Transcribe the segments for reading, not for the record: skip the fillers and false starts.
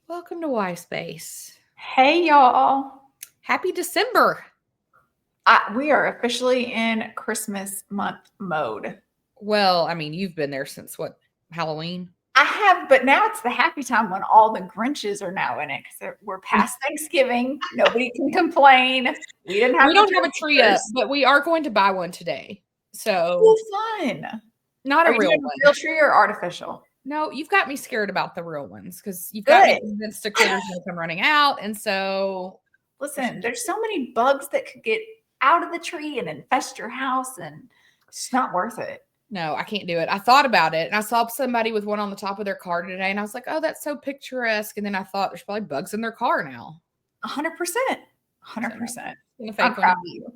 Welcome to Y Space. Hey y'all. Happy December. We are officially in Christmas month mode. Well, I mean, you've been there since what, Halloween? I have, but now it's the happy time when all the Grinches are now in it because we're past Thanksgiving. Nobody can complain. We didn't have We the don't have a tree up, trick-or-treaters. but we are going to buy one today. Oh, So, fun. not Are a you real doing a one. real tree or artificial? No, you've got me scared about the real ones because you've got me Good. convinced the critters going to come running out. And so, Listen, there's so many bugs that could get out of the tree and infest your house, and it's not worth it. no, I can't do it. I thought about it and I saw somebody with one on the top of their car today. And I was like, oh, that's so picturesque. And then I thought there's probably bugs in their car now. 100%. So, no, 100%. I'm gonna I'm fake proud one. of you.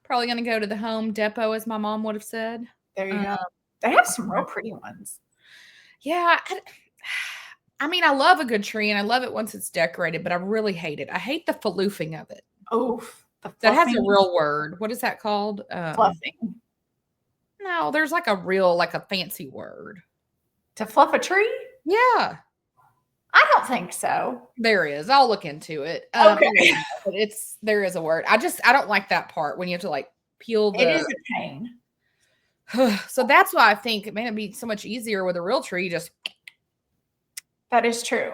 Probably going to go to the Home Depot, as my mom would have said. There you Um, go. They have some real pretty ones. Yeah, I mean, I love a good tree and I love it once it's decorated, but I really hate it. I hate the faloofing of it. Oh, the That has a fluffing. real word. What is that called? Fluffing. No, there's like a real, like a fancy word. To fluff a tree? Yeah, I don't think so. there is. I'll look into it. Okay. But there is a word. I don't like that part when you have to like peel It is the. a pain. So that's why I think it may be so much easier with a real tree. Just That is true.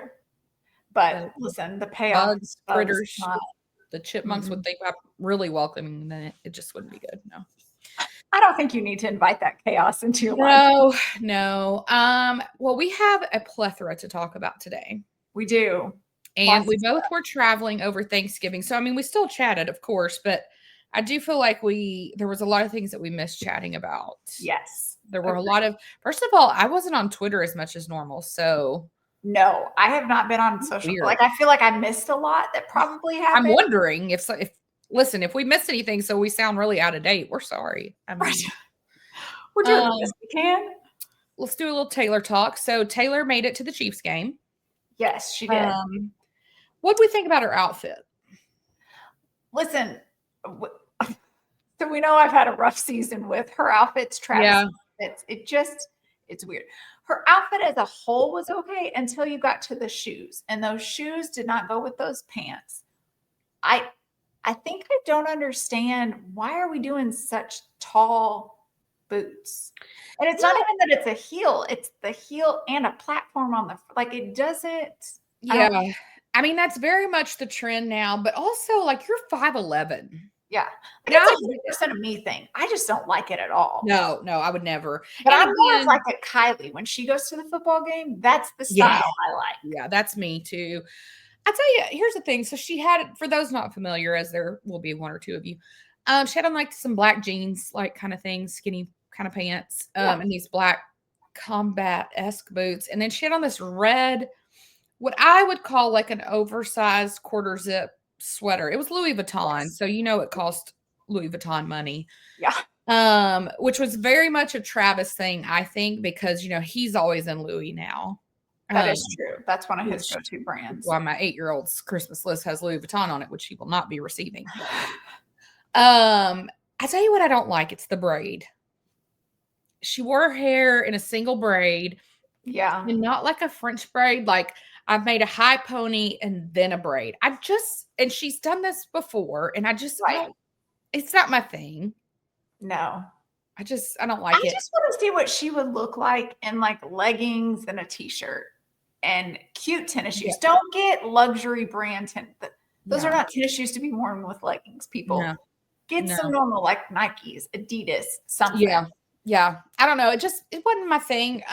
But the listen, the payoff bugs, is critters, not. the chipmunks would think I'm really welcoming. Then it just wouldn't be good. No. I don't think you need to invite that chaos into your life. No, no. Well, we have a plethora to talk about today. We do. And Lots we of both stuff. were traveling over Thanksgiving. So I mean, we still chatted, of course, but I do feel like there was a lot of things that we missed chatting about. Yes. There were a Agreed. lot of first of all, I wasn't on Twitter as much as normal. So No, I have not been on social. weird. Like I feel like I missed a lot that probably I'm happened. wondering if listen, if we missed anything, so we sound really out of date, we're sorry. I mean, We're doing the best we can. let's do a little Taylor talk. So Taylor made it to the Chiefs game. Yes, she did. What do we think about her outfit? Listen, so we know I've had a rough season with her outfits, Travis. Yeah. It's weird. Her outfit as a whole was okay until you got to the shoes, and those shoes did not go with those pants. I think I don't understand why are we doing such tall boots? And it's not even that it's a heel; it's the heel and a platform on the like. It doesn't. Yeah. I mean, that's very much the trend now, but also like you're 5'11". Yeah. Like Now, it's a 100% of me thing. I just don't like it at all. no, I would never. But And I'm more of again, like a Kylie. When she goes to the football game, that's the yeah, style I like. yeah, that's me too. I tell you, here's the thing. So she had, for those not familiar, as there will be one or two of you, she had on like some black jeans, like kind of things, skinny kind of pants, Yeah. and these black combat-esque boots. And then she had on this red, what I would call like an oversized quarter zip sweater. It was Louis Vuitton, Yes. so you know it cost Louis Vuitton money. Yeah. Which was very much a Travis thing, I think, because he's always in Louis now. That is true. That's one of his which- go-to brands. Why my 8-year-old's Christmas list has Louis Vuitton on it, which he will not be receiving. I tell you what I don't like. It's the braid. She wore her hair in a single braid. Yeah. And not like a French braid. Like I've made a high pony and then a braid. And she's done this before. And Right. it's not my thing. No. I don't like it. I just want to see what she would look like in like leggings and a t-shirt and cute tennis shoes. Yeah. Don't get luxury brand tennis. Those No. are not tennis shoes to be worn with leggings, people. No. Get some normal like Nikes, Adidas, something. Yeah. Yeah. I don't know. It wasn't my thing.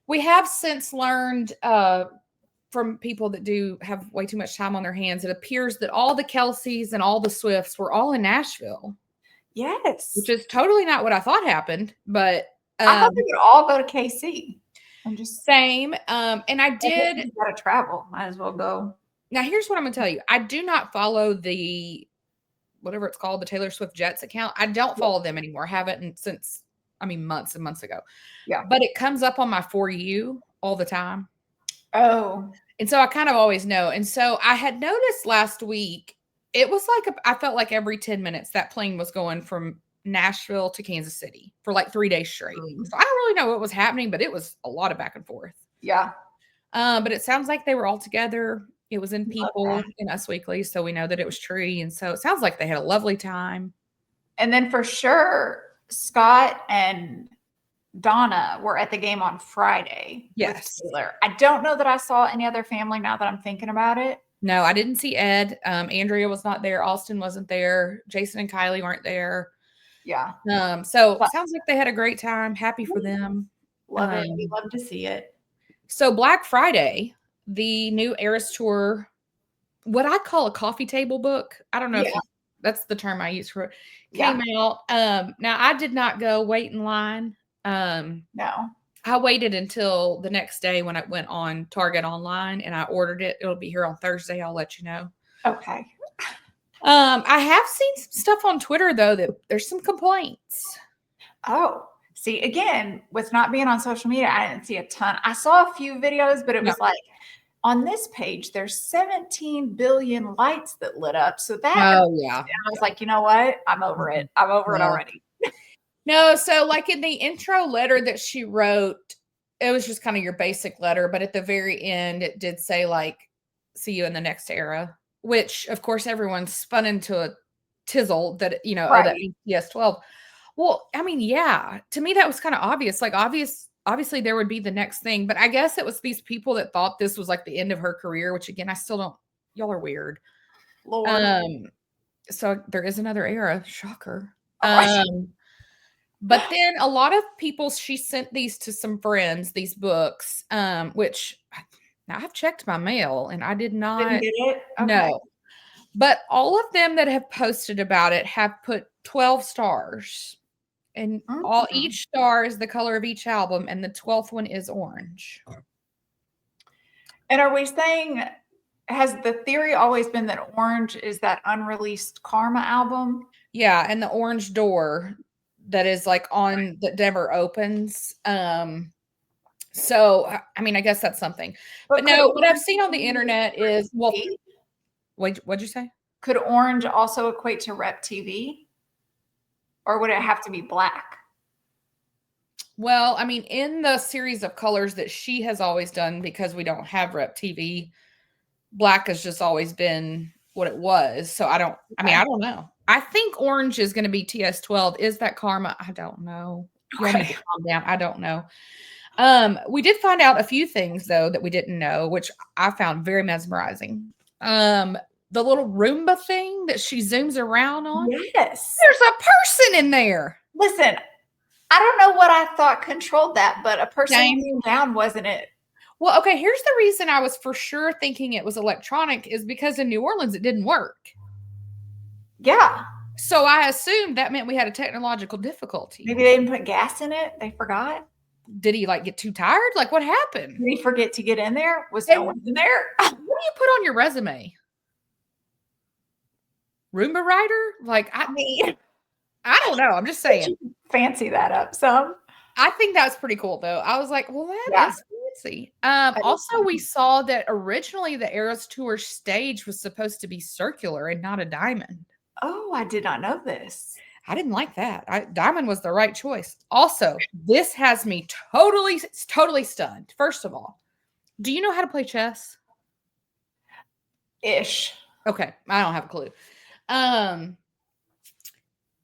We have since learned from people that do have way too much time on their hands, it appears that all the Kelseys and all the Swifts were all in Nashville. Yes. Which is totally not what I thought happened, but I thought they would all go to KC. I'm just same. And I did. You gotta travel. Might as well go. Now, here's what I'm gonna tell you. I do not follow the whatever it's called, the Taylor Swift Jets account. I don't follow them anymore. I haven't since months and months ago. Yeah. But it comes up on my For You all the time. Oh. And so I kind of always know. And so I had noticed last week, it was like I felt like every 10 minutes that plane was going from Nashville to Kansas City for like 3 days straight. So I don't really know what was happening, but it was a lot of back and forth. Yeah. But it sounds like they were all together. It was in Love People that. in Us Weekly, so we know that it was Tree, and so it sounds like they had a lovely time. And then for sure, Scott and Donna were at the game on Friday with Yes. Taylor. I don't know that I saw any other family now that I'm thinking about it. No, I didn't see Ed. Andrea was not there. Austin wasn't there. Jason and Kylie weren't there. Yeah. So it sounds like they had a great time. Happy for them. Love it. We love to see it. So Black Friday, the new Eras Tour, what I call a coffee table book. I don't know if that's the term I use for it. Came out. Now I did not go wait in line. No. I waited until the next day when I went on Target online and I ordered it. It'll be here on Thursday. I'll let you know. Okay. I have seen some stuff on Twitter though that there's some complaints. Oh, see, again, with not being on social media, I didn't see a ton. I saw a few videos, but it was like on this page, there's 17 billion lights that lit up. So that, I was like, you know what? I'm over it. I'm over it already. No, so like in the intro letter that she wrote, it was just kind of your basic letter, but at the very end, it did say like, see you in the next era, which of course everyone spun into a tizzle that, you know, oh, that means PS12. Well, I mean, yeah, to me, that was kind of obvious. Like obviously there would be the next thing, but I guess it was these people that thought this was like the end of her career, which again, I still don't, y'all are weird. Lord. So there is another era. Shocker. But then a lot of people, she sent these to some friends, these books, which now I've checked my mail and I did not. Didn't get it? Okay. No. But all of them that have posted about it have put 12 stars. And each star is the color of each album, and the 12th one is orange. And are we saying, has the theory always been that Orange is that unreleased Karma album? Yeah, and the orange door that is like on that never opens. So I mean, I guess that's something. But no, what I've seen on the internet is, well, what'd you say? Could orange also equate to Rep TV? Or would it have to be black? Well, I mean, in the series of colors that she has always done, because we don't have Rep TV, black has just always been what it was. So I don't know. I think orange is going to be TS12. Is that Karma? I don't know. You need to calm down. I don't know. We did find out a few things though that we didn't know, which I found very mesmerizing. The little Roomba thing that she zooms around on. Yes. There's a person in there. Listen, I don't know what I thought controlled that, but a person moving down, wasn't it? Well, okay, here's the reason I was for sure thinking it was electronic is because in New Orleans it didn't work. Yeah. So I assumed that meant we had a technological difficulty. Maybe they didn't put gas in it. They forgot. Did he like get too tired? Like what happened? Did he forget to get in there? Was no one in there? What do you put on your resume? Roomba writer? Like I don't know. I'm just saying. Fancy that up some. I think that's pretty cool though. I was like, well, that is fancy. Also, we saw that originally the Eras Tour stage was supposed to be circular and not a diamond. Oh, I did not know this. I didn't like that. Diamond was the right choice. Also, this has me totally stunned. First of all, do you know how to play chess? Ish. Okay, I don't have a clue.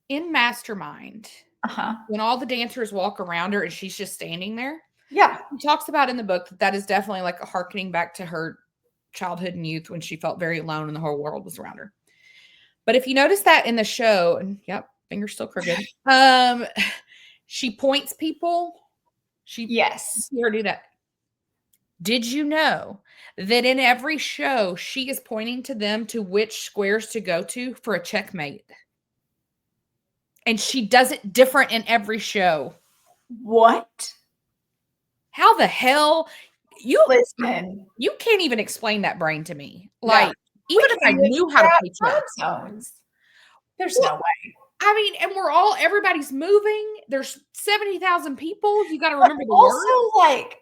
In Mastermind, when all the dancers walk around her and she's just standing there, she talks about in the book that is definitely like a harkening back to her childhood and youth when she felt very alone and the whole world was around her. But if you notice that in the show, and finger's still crooked, she points people. You see her do that. Did you know that in every show, she is pointing to them to which squares to go to for a checkmate? And she does it different in every show. What? How the hell? Listen. You can't even explain that brain to me. Like, even if I knew how to play chess. There's no way. I mean, and everybody's moving. There's 70,000 people. You got to remember the also, word. Like,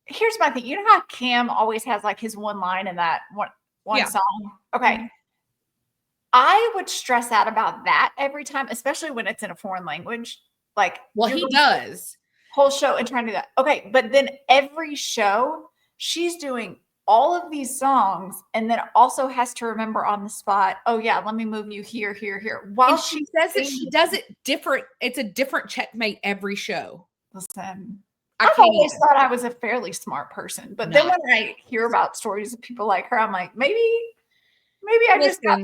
here's my thing. You know how Cam always has like his one line in that one song? Okay. I would stress out about that every time, especially when it's in a foreign language. Like, well, he does. Whole show and trying to do that. Okay. But then every show, she's doing all of these songs and then also has to remember on the spot, oh yeah, let me move you here, here, here. While And she says that she does it different. It's a different checkmate every show. Listen, I I've can't always even. thought I was a fairly smart person, but then when I hear about stories of people like her, I'm like, maybe I just got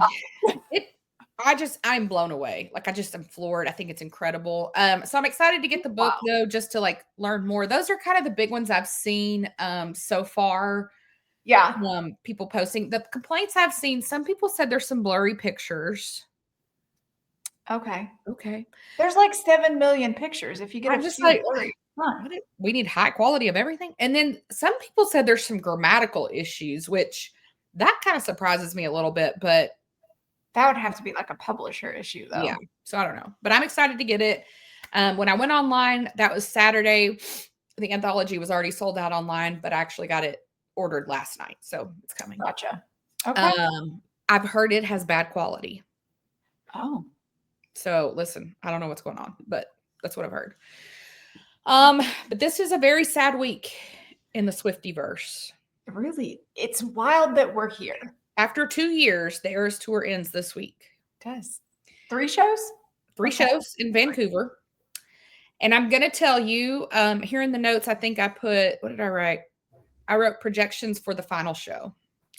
I'm blown away. Like I'm floored. I think it's incredible. So I'm excited to get the book though, just to like learn more. Those are kind of the big ones I've seen so far. Yeah. People posting the complaints I've seen. Some people said there's some blurry pictures. Okay. Okay. There's like 7 million pictures. If you get I'm a just few like, blurry, we need high quality of everything. And then some people said there's some grammatical issues, which that kind of surprises me a little bit, but that would have to be like a publisher issue though. Yeah. So I don't know, but I'm excited to get it. When I went online, that was Saturday. The anthology was already sold out online, but I actually got it ordered last night. So it's coming. Gotcha. Okay. I've heard it has bad quality. Oh. So listen, I don't know what's going on, but that's what I've heard. But this is a very sad week in the Swiftyverse. Really, it's wild that we're here. After 2 years, the Eras Tour ends this week. It does. 3 shows? 3 shows in Vancouver. And I'm going to tell you, here in the notes, I think I put, what did I write? I wrote projections for the final show.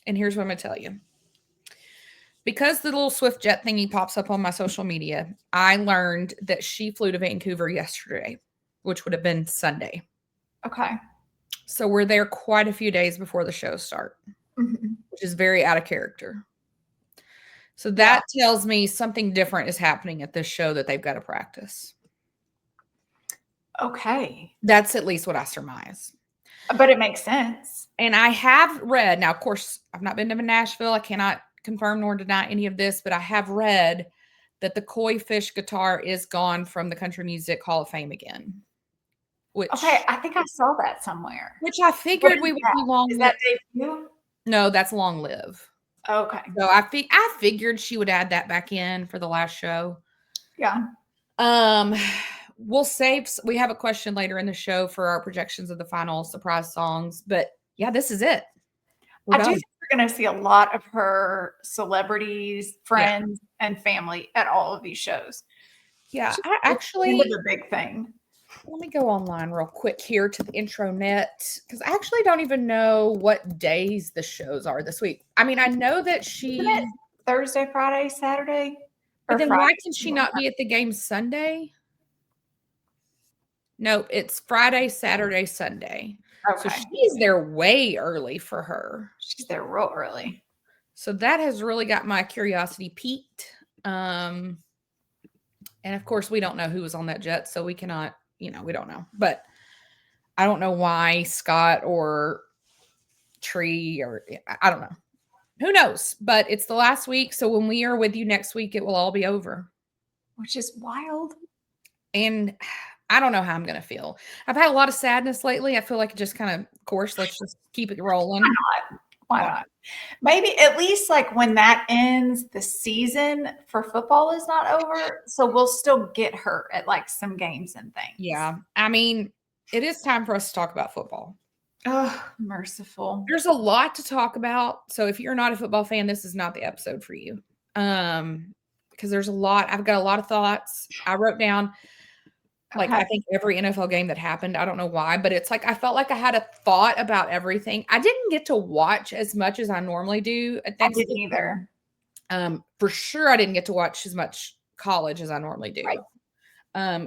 And here's what I'm going to tell you. Because the little Swift jet thingy pops up on my social media, I learned that she flew to Vancouver yesterday, which would have been Sunday. Okay. So we're there quite a few days before the show start, which is very out of character. So that tells me something different is happening at this show that they've got to practice. Okay. That's at least what I surmise. But it makes sense. And I have read, now, of course, I've not been to Nashville. I cannot confirm nor deny any of this, but I have read that the Koi Fish guitar is gone from the Country Music Hall of Fame again. Okay, I think I saw that somewhere. Which I figured we would do long live. Is that debut? No, that's long live. Okay. So I figured she would add that back in for the last show. Yeah. We'll save. We have a question later in the show for our projections of the final surprise songs, but yeah, this is it. I do think we're going to see a lot of her celebrities, friends, and family at all of these shows. Yeah, I actually was a big thing. Let me go online real quick here to the intranet because I actually don't even know what days the shows are this week. I mean, I know that Isn't it Thursday, Friday, Saturday. But then why can she not be at the game Sunday? Nope, it's Friday, Saturday, Sunday. Okay. So she's there way early for her. She's there real early. So that has really got my curiosity piqued. And of course, we don't know who was on that jet, so we cannot, we don't know. But I don't know why Scott or Tree or I don't know. Who knows? But it's the last week. So when we are with you next week, it will all be over. Which is wild. And I don't know how I'm going to feel. I've had a lot of sadness lately. I feel like it just kind of, course, let's just keep it rolling. Why not? Maybe at least like when that ends, the season for football is not over. So we'll still get her at like some games and things. Yeah. I mean, it is time for us to talk about football. Oh, merciful. There's a lot to talk about. So if you're not a football fan, this is not the episode for you. Because there's a lot. I've got a lot of thoughts. I wrote down I think every NFL game that happened. I don't know why, but it's like I felt like I had a thought about everything. I didn't get to watch as much as I normally do. I didn't either. For sure, I didn't get to watch as much college as I normally do. Right.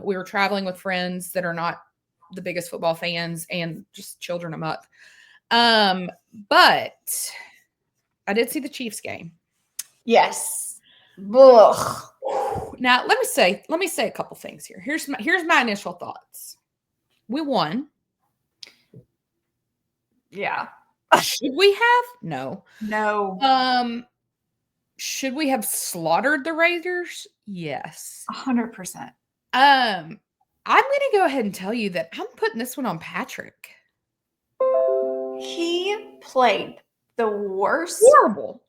We were traveling with friends that are not the biggest football fans and just children amok. But I did see the Chiefs game. Yes. Ugh. Now let me say a couple things here. Here's my initial thoughts. We won. Yeah. Should we have? No. No. Should we have slaughtered the Raiders? Yes. 100%. I'm going to go ahead and tell you that I'm putting this one on Patrick. He played the worst. Horrible.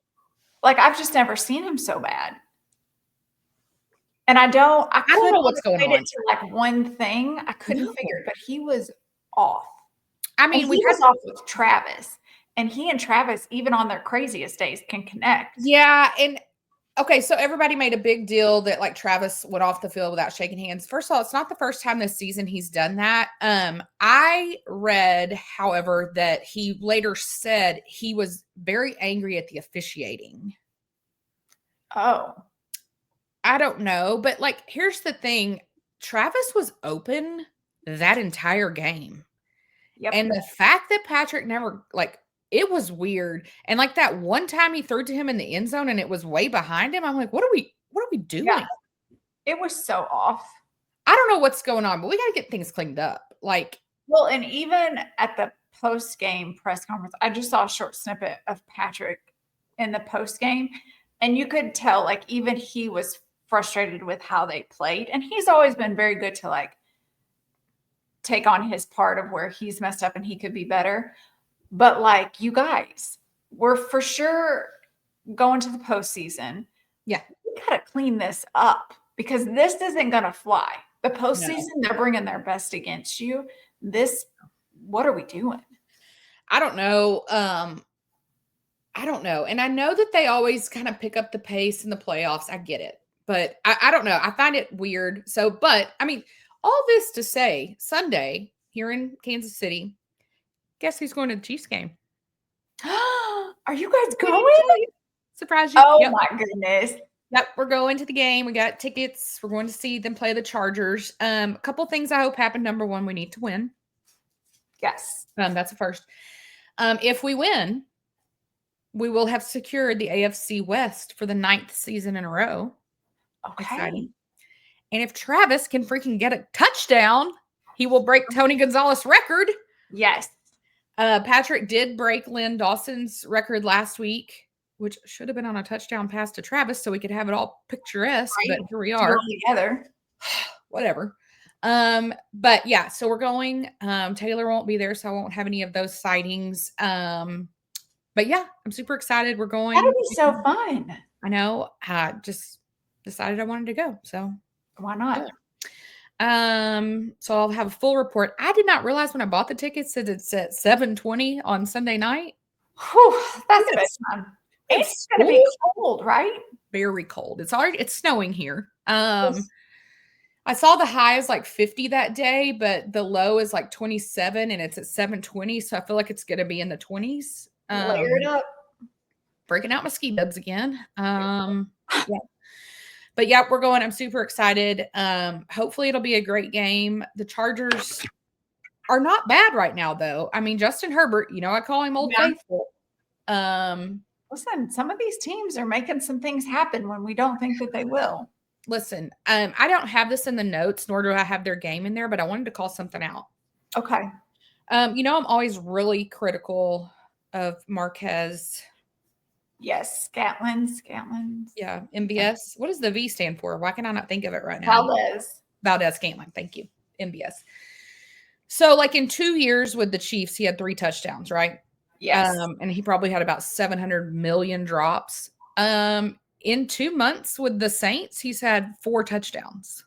Like I've just never seen him so bad. And I don't know what's going on. To like one thing. I couldn't figure it, but he was off. I And mean, he was off with Travis. And he and Travis, even on their craziest days, can connect. Yeah, and okay, so everybody made a big deal that like Travis went off the field without shaking hands. First of all, it's not the first time this season he's done that. I read, however, that he later said he was very angry at the officiating. Oh. I don't know, but like here's the thing. Travis was open that entire game. Yep. And the fact that Patrick never like it was weird. And like that one time he threw to him in the end zone and it was way behind him. I'm like, what are we doing? Yeah. It was so off. I don't know what's going on, but we got to get things cleaned up. Like, well, and even at the post-game press conference, I just saw a short snippet of Patrick in the post-game, and you could tell like even he was frustrated with how they played. And he's always been very good to like take on his part of where he's messed up and he could be better. But like, you guys, we're for sure going to the postseason. yeah, we got to clean this up because this isn't going to fly. The postseason, they're bringing their best against you. What are we doing? I don't know. I don't know. And I know that they always kind of pick up the pace in the playoffs. I get it. But I don't know. I find it weird. So, but I mean, all this to say, Sunday here in Kansas City, guess who's going to the Chiefs game? Are you guys going? Surprise you. Oh, my goodness. Yep, we're going to the game. We got tickets. We're going to see them play the Chargers. A couple things I hope happen. Number one, we need to win. Yes. That's the first. If we win, we will have secured the AFC West for the 9th season in a row. Okay. Exciting. And if Travis can freaking get a touchdown, he will break Tony Gonzalez's record. Yes. Patrick did break Lynn Dawson's record last week, which should have been on a touchdown pass to Travis so we could have it all picturesque, right. But here we are. Together. Whatever. But yeah, so we're going. Taylor won't be there, so I won't have any of those sightings. But yeah, I'm super excited. We're going. That'll be so fun. I know. I just decided I wanted to go. So why not? So I'll have a full report. I did not realize when I bought the tickets that it's at 7:20 on Sunday night. Whew, that's a bit fun. It's going to be cold, right? Very cold. It's snowing here. I saw the high is like 50 that day, but the low is like 27 and it's at 7:20. So I feel like it's going to be in the 20s. Layer it up. Breaking out my ski dubs again. Yeah. But yeah, we're going. I'm super excited. Hopefully it'll be a great game. The Chargers are not bad right now, though. I mean, Justin Herbert, I call him Old Faithful. Listen, some of these teams are making some things happen when we don't think that they will. Listen, I don't have this in the notes, nor do I have their game in there, but I wanted to call something out. Okay. I'm always really critical of Marquez. Yes, Scatlin. Yeah, MBS. What does the V stand for? Why can I not think of it right now? Valdez-Scantling. Thank you. MBS. So, like in 2 years with the Chiefs, he had 3 touchdowns, right? Yes. And he probably had about 700 million drops. In 2 months with the Saints, he's had 4 touchdowns.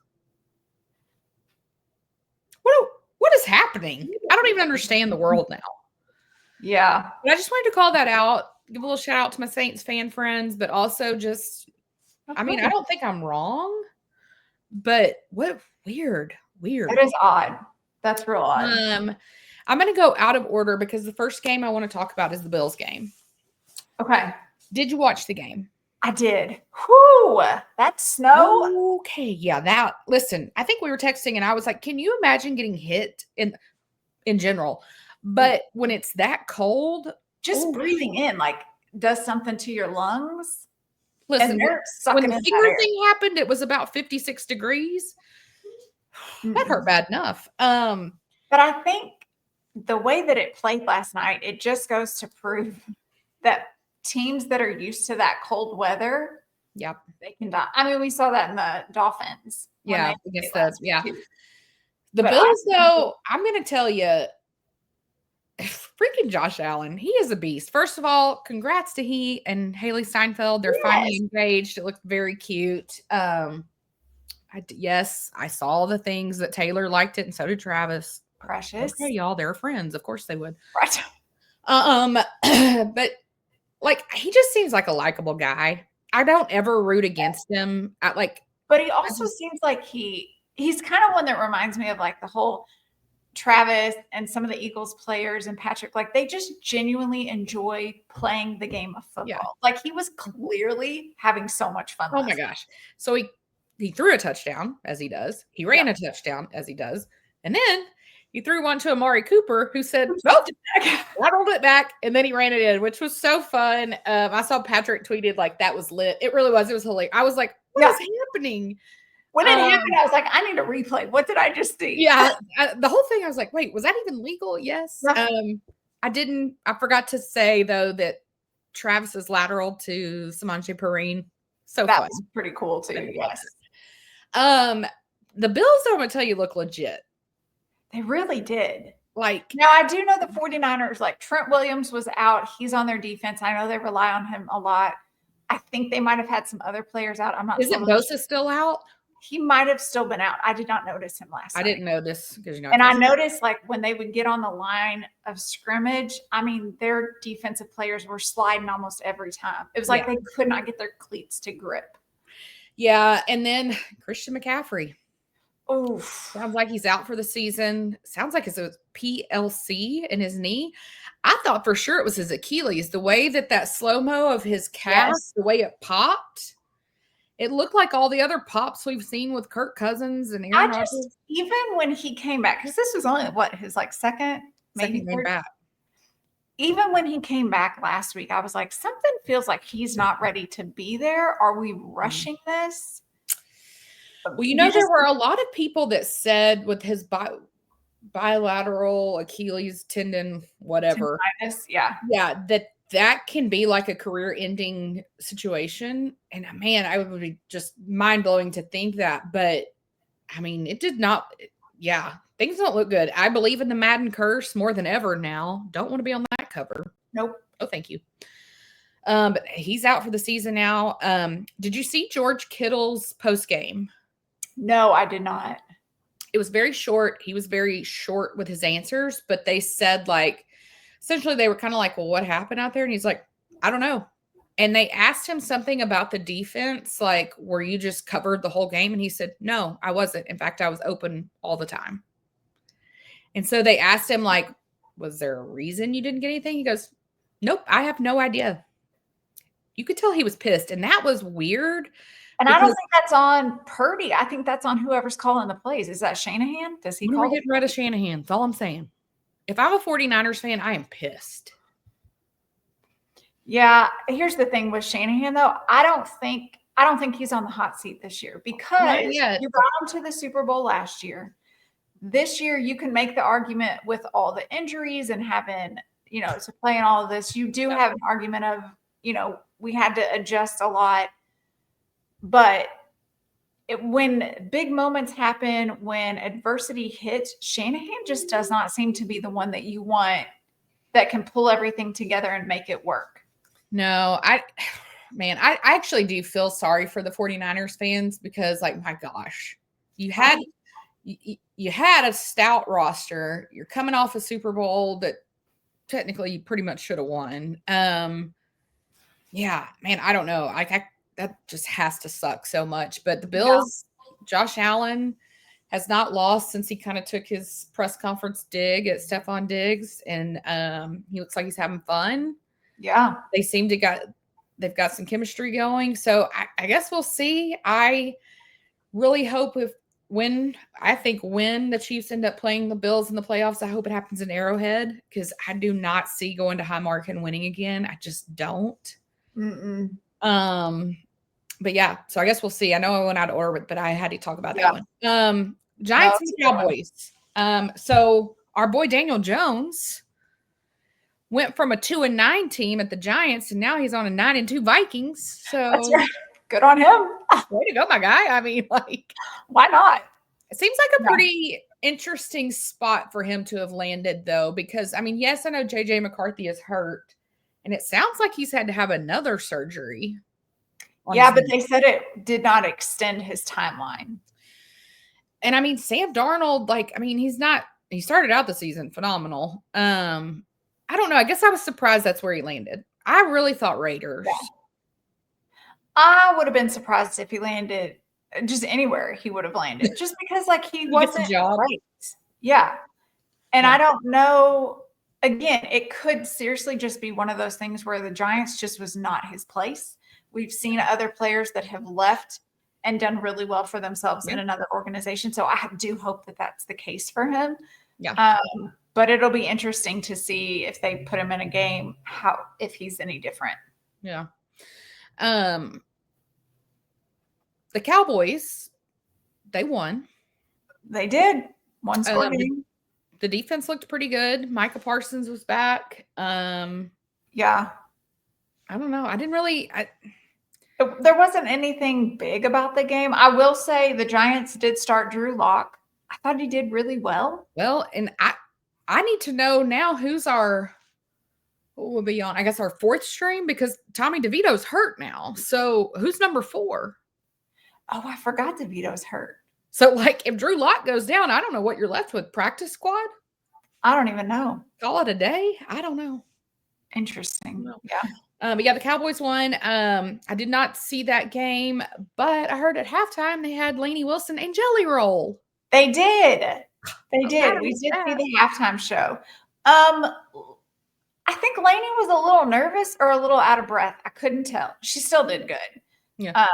What is happening? I don't even understand the world now. Yeah. But I just wanted to call that out. Give a little shout out to my Saints fan friends, but also just, I mean, I don't think I'm wrong, but what weird. That is odd. That's real odd. I'm going to go out of order because the first game I want to talk about is the Bills game. Okay. Did you watch the game? I did. Whoo, that snow. Okay. Yeah. Listen, I think we were texting and I was like, can you imagine getting hit in general? But when it's that cold, just breathing in like does something to your lungs. Listen, when the finger thing happened, it was about 56 degrees. That hurt bad enough. But I think the way that it played last night, it just goes to prove that teams that are used to that cold weather, they can die. I mean, we saw that in the Dolphins. Yeah, against the Bills, though, I'm going to tell you, freaking Josh Allen, he is a beast. First of all, congrats to he and Haley Steinfeld. They're finally engaged. It looked very cute. I saw the things that Taylor liked it, and so did Travis. Precious. Okay, y'all, they're friends. Of course they would. Right. But like he just seems like a likable guy. I don't ever root against him. But he also seems like he's kind of one that reminds me of like the whole Travis and some of the Eagles players and Patrick, like they just genuinely enjoy playing the game of football. Yeah. Like he was clearly having so much fun. Oh my gosh. So he threw a touchdown as he does. He ran a touchdown as he does. And then he threw one to Amari Cooper, who said, nope, rattled it back, and then he ran it in, which was so fun. I saw Patrick tweeted like that was lit. It really was. It was hilarious. I was like, what is happening? When it happened, I was like, I need a replay. What did I just see? Yeah. The whole thing, I was like, wait, was that even legal? Yes. I forgot to say, though, that Travis's lateral to Samaje Perine. So that fun. was pretty cool, too. Yes. The Bills, I'm going to tell you, look legit. They really did. Like, now I do know the 49ers, like Trent Williams was out. He's on their defense. I know they rely on him a lot. I think they might have had some other players out. I'm not sure. Isn't Bosa still out? He might have still been out. I did not notice him last night. I didn't notice because and I noticed like when they would get on the line of scrimmage, I mean, their defensive players were sliding almost every time. It was like they could not get their cleats to grip. Yeah. And then Christian McCaffrey. Oh, sounds like he's out for the season. Sounds like it's a PLC in his knee. I thought for sure it was his Achilles. The way that slow-mo of his calf, the way it popped, it looked like all the other pops we've seen with Kirk Cousins and Aaron Rodgers. Even when he came back, because this was only his like second maybe third back. Even when he came back last week, I was like, something feels like he's not ready to be there. Are we rushing this? Well, there were a lot of people that said with his bilateral Achilles tendon, whatever. Tendinitis, yeah, that can be like a career-ending situation. And man, I would be just mind-blowing to think that. But I mean, it did not. Yeah, things don't look good. I believe in the Madden curse more than ever now. Don't want to be on that cover. Nope. Oh, thank you. But he's out for the season now. Did you see George Kittle's post game? No, I did not. It was very short. He was very short with his answers, but they said like, essentially they were kind of like, well, what happened out there? And he's like, I don't know. And they asked him something about the defense, like, were you just covered the whole game? And he said, no, I wasn't. In fact, I was open all the time. And so they asked him like, was there a reason you didn't get anything? He goes, nope, I have no idea. You could tell he was pissed. And that was weird. And I don't think that's on Purdy. I think that's on whoever's calling the plays. Is that Shanahan? Does he call? We're getting rid of Shanahan. That's all I'm saying. If I'm a 49ers fan, I am pissed. Yeah. Here's the thing with Shanahan, though. I don't think he's on the hot seat this year because you brought him to the Super Bowl last year. This year, you can make the argument with all the injuries and having, to play in all of this. You do have an argument of, we had to adjust a lot. But when big moments happen, when adversity hits, Shanahan just does not seem to be the one that you want that can pull everything together and make it work. No, I actually do feel sorry for the 49ers fans because, like, my gosh, you had a stout roster. You're coming off a Super Bowl that technically you pretty much should have won. Yeah, man, I don't know. That just has to suck so much. But the Bills, Josh Allen has not lost since he kind of took his press conference dig at Stephon Diggs. And he looks like he's having fun. Yeah. They seem they've got some chemistry going. So I guess we'll see. I really hope when the Chiefs end up playing the Bills in the playoffs, I hope it happens in Arrowhead because I do not see going to Highmark and winning again. I just don't. But yeah, so I guess we'll see. I know I went out of order, but I had to talk about that one. Giants and Cowboys. So our boy Daniel Jones went from a 2-9 team at the Giants, and now he's on a 9-2 Vikings. So that's right. Good on him. Way to go, my guy. I mean, like, why not? It seems like a pretty interesting spot for him to have landed, though, because I mean, yes, I know JJ McCarthy is hurt, and it sounds like he's had to have another surgery. Yeah, but they said it did not extend his timeline. And I mean, Sam Darnold, like, I mean, he's not he started out the season phenomenal. I don't know. I guess I was surprised that's where he landed. I really thought Raiders. Yeah. I would have been surprised if he landed just anywhere he would have landed, just because like he wasn't great. Yeah. And I don't know. Again, it could seriously just be one of those things where the Giants just was not his place. We've seen other players that have left and done really well for themselves in another organization. So I do hope that that's the case for him. Yeah. But it'll be interesting to see if they put him in a game, if he's any different. Yeah. The Cowboys, they won. They did. One score game. The defense looked pretty good. Micah Parsons was back. Yeah. I don't know. I didn't really. There wasn't anything big about the game. I will say the Giants did start Drew Lock. I thought he did really well. Well, and I need to know now who's our. What will be on? I guess our fourth string, because Tommy DeVito's hurt now. So who's number 4? Oh, I forgot DeVito's hurt. So, like, if Drew Lock goes down, I don't know what you're left with. Practice squad? I don't even know. Call it a day? I don't know. Interesting. Yeah. But yeah, the Cowboys won. I did not see that game, but I heard at halftime they had Lainey Wilson and Jelly Roll. They did. They did. We did see the halftime show. I think Lainey was a little nervous or a little out of breath. I couldn't tell. She still did good. Yeah.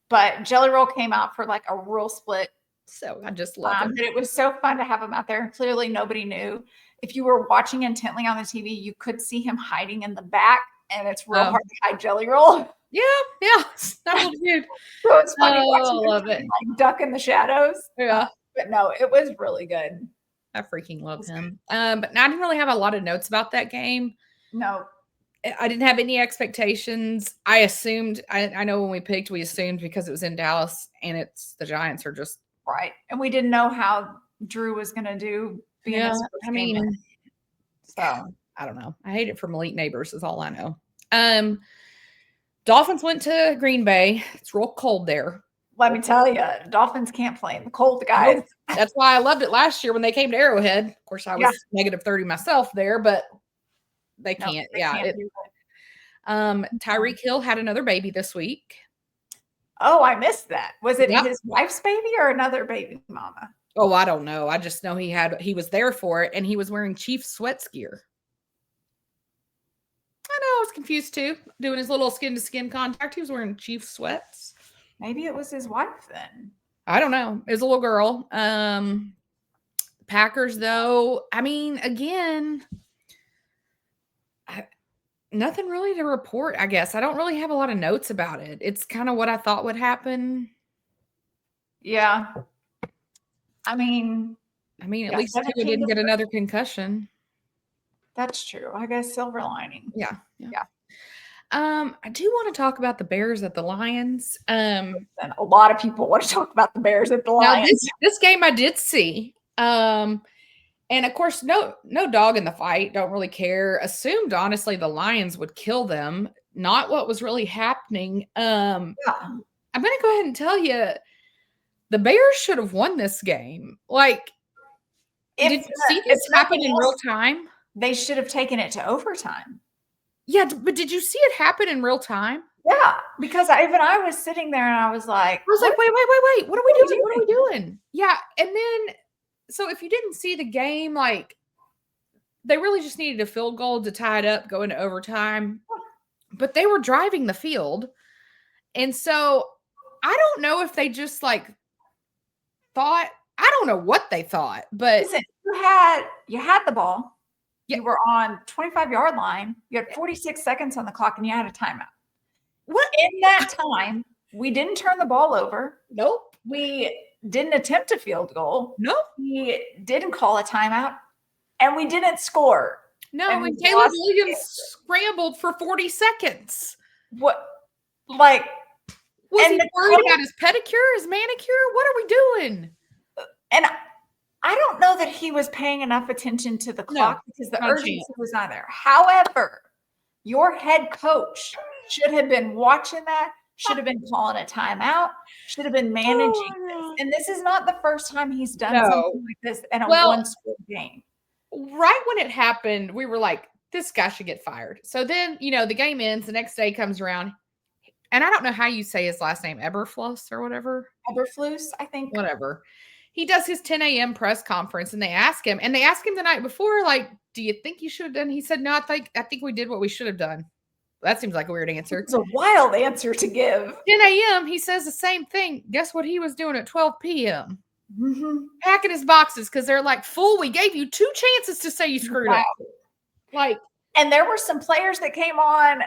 But Jelly Roll came out for like a real split. So I just love him. It was so fun to have him out there. Clearly nobody knew. If you were watching intently on the TV, you could see him hiding in the back, and it's real hard to hide Jelly Roll. Yeah. That was good. So it's funny watching love it. Like duck in the shadows. Yeah. But no, it was really good. I freaking love him. But I didn't really have a lot of notes about that game. No. I didn't have any expectations. I assumed, I know when we picked, we assumed because it was in Dallas and it's the Giants are just. Right. And we didn't know how Drew was going to do. I mean, so I don't know. I hate it for Malik Neighbors is all I know. Dolphins went to Green Bay. It's real cold there. Let me tell you, Dolphins can't play in the cold, guys. That's why I loved it last year when they came to Arrowhead. Of course, I was -30 myself there, but they can't. Tyreek Hill had another baby this week. Oh, I missed that. Was it his wife's baby or another baby mama? Oh, I don't know. I just know he was there for it and he was wearing Chiefs sweats gear. I know, I was confused too. Doing his little skin to skin contact. He was wearing Chiefs sweats. Maybe it was his wife then. I don't know. It was a little girl. Packers though, I mean, again, nothing really to report, I guess. I don't really have a lot of notes about it. It's kind of what I thought would happen. Yeah. I mean, at least Tua didn't get another concussion. That's true. I guess silver lining. Yeah. I do want to talk about the Bears at the Lions. And a lot of people want to talk about the Bears at the Lions. Now this game I did see. And of course, no dog in the fight. Don't really care. Assumed, honestly, the Lions would kill them. Not what was really happening. I'm going to go ahead and tell you, the Bears should have won this game. Like, did you see this happen in real time? They should have taken it to overtime. Yeah, but did you see it happen in real time? Yeah, because I was sitting there and I was like, wait, what are we doing? What are we doing? Yeah, and then, so if you didn't see the game, like, they really just needed a field goal to tie it up, go into overtime. But they were driving the field. And so I don't know if they just, like, thought, I don't know what they thought, but. Listen, you had the ball. You were on 25-yard line. You had 46 seconds on the clock, and you had a timeout. What? In that time, we didn't turn the ball over. Nope. We didn't attempt a field goal. Nope. We didn't call a timeout, and we didn't score. No, and Caleb Williams scrambled for 40 seconds. What? Like, was he worried about his pedicure, his manicure? What are we doing? And I don't know that he was paying enough attention to the clock because the urgency was not there. However, your head coach should have been watching that, should have been calling a timeout, should have been managing this. And this is not the first time he's done something like this in a one-score game. Right when it happened, we were like, this guy should get fired. So then, the game ends. The next day comes around. And I don't know how you say his last name, Eberflus or whatever. Eberflus, I think. Whatever. He does his 10 a.m. press conference, and they ask him the night before, like, do you think you should have done? He said, no, I think we did what we should have done. That seems like a weird answer. It's a wild answer to give. 10 a.m., he says the same thing. Guess what he was doing at 12 p.m.? Mm-hmm. Packing his boxes because they're like, fool, we gave you 2 chances to say you screwed up. Like, and there were some players that came on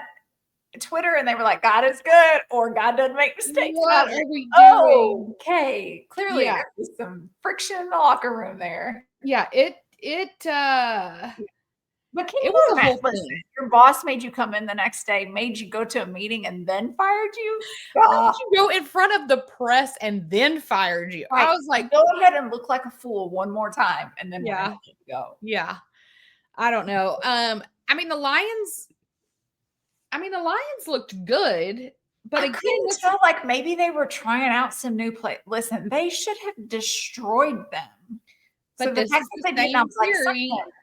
Twitter and they were like, God is good, or God doesn't make mistakes. What are we doing? Okay. Clearly there was some friction in the locker room there. Yeah, but can you imagine your boss made you come in the next day, made you go to a meeting and then fired you? Why did you go in front of the press and then fired you? Right. I was like, go ahead and look like a fool one more time and then we'll let you go. Yeah. I don't know. The Lions looked good, but again, it felt like maybe they were trying out some new play. Listen, they should have destroyed them. But so the fact that they didn't, I was like,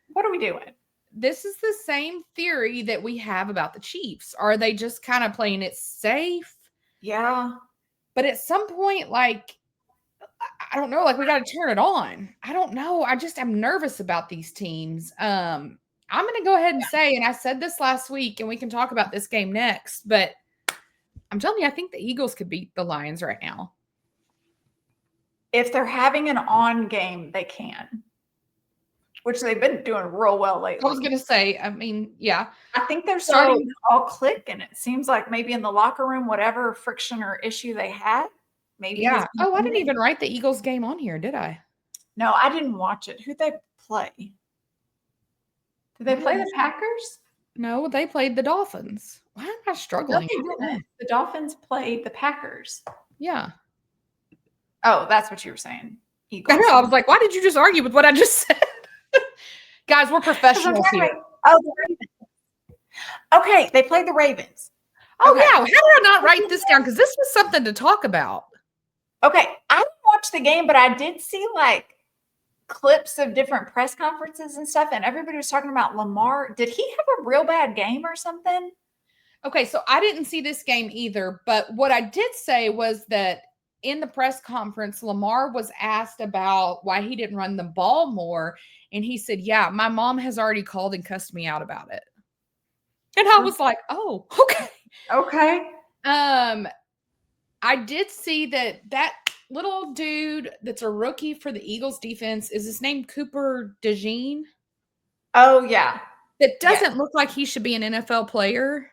what are we doing? This is the same theory that we have about the Chiefs. Are they just kind of playing it safe? Yeah. But at some point, like, I don't know, like we got to turn it on. I don't know. I'm nervous about these teams. I'm going to go ahead and say, and I said this last week, and we can talk about this game next, but I'm telling you, I think the Eagles could beat the Lions right now. If they're having an on game, they can. Which they've been doing real well lately. I was going to say, yeah. I think they're starting to all click, and it seems like maybe in the locker room, whatever friction or issue they had, maybe. Yeah. Oh, I didn't even write the Eagles game on here, did I? No, I didn't watch it. Who'd they play? Did they play the Packers? No, they played the Dolphins. Why am I struggling? The Dolphins played the Packers. Yeah. Oh, that's what you were saying. Eagles. I know. I was like, why did you just argue with what I just said? Guys, we're professionals here. Oh, the Ravens. Okay, they played the Ravens. Oh, yeah. How did I not write this down? Because this was something to talk about. Okay, I didn't watch the game, but I did see like clips of different press conferences and stuff, and everybody was talking about Lamar. Did he have a real bad game or something? Okay, so I didn't see this game either, but what I did say was that in the press conference, Lamar was asked about why he didn't run the ball more. And he said, yeah, my mom has already called and cussed me out about it. And I was like, oh, okay. Okay. I did see that little dude that's a rookie for the Eagles defense, is his name Cooper DeJean? Oh, yeah. That doesn't look like he should be an NFL player.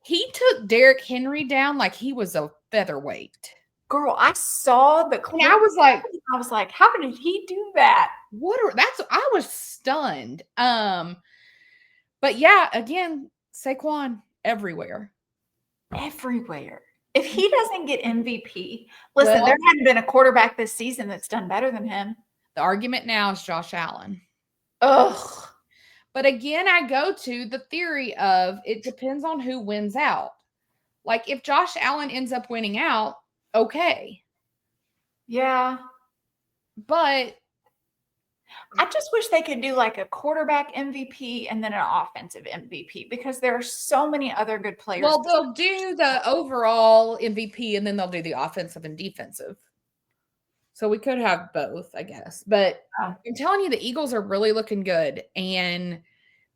He took Derrick Henry down like he was a featherweight. Girl, I saw the clip. And I was like, how did he do that? I was stunned. But yeah, again, Saquon everywhere. Everywhere. If he doesn't get MVP, listen, there hadn't been a quarterback this season that's done better than him. The argument now is Josh Allen. Ugh. But again, I go to the theory of it depends on who wins out. Like if Josh Allen ends up winning out, okay. Yeah. But I just wish they could do like a quarterback MVP and then an offensive MVP because there are so many other good players. Well, they'll do the overall MVP and then they'll do the offensive and defensive. So we could have both, I guess. But I'm telling you, the Eagles are really looking good. And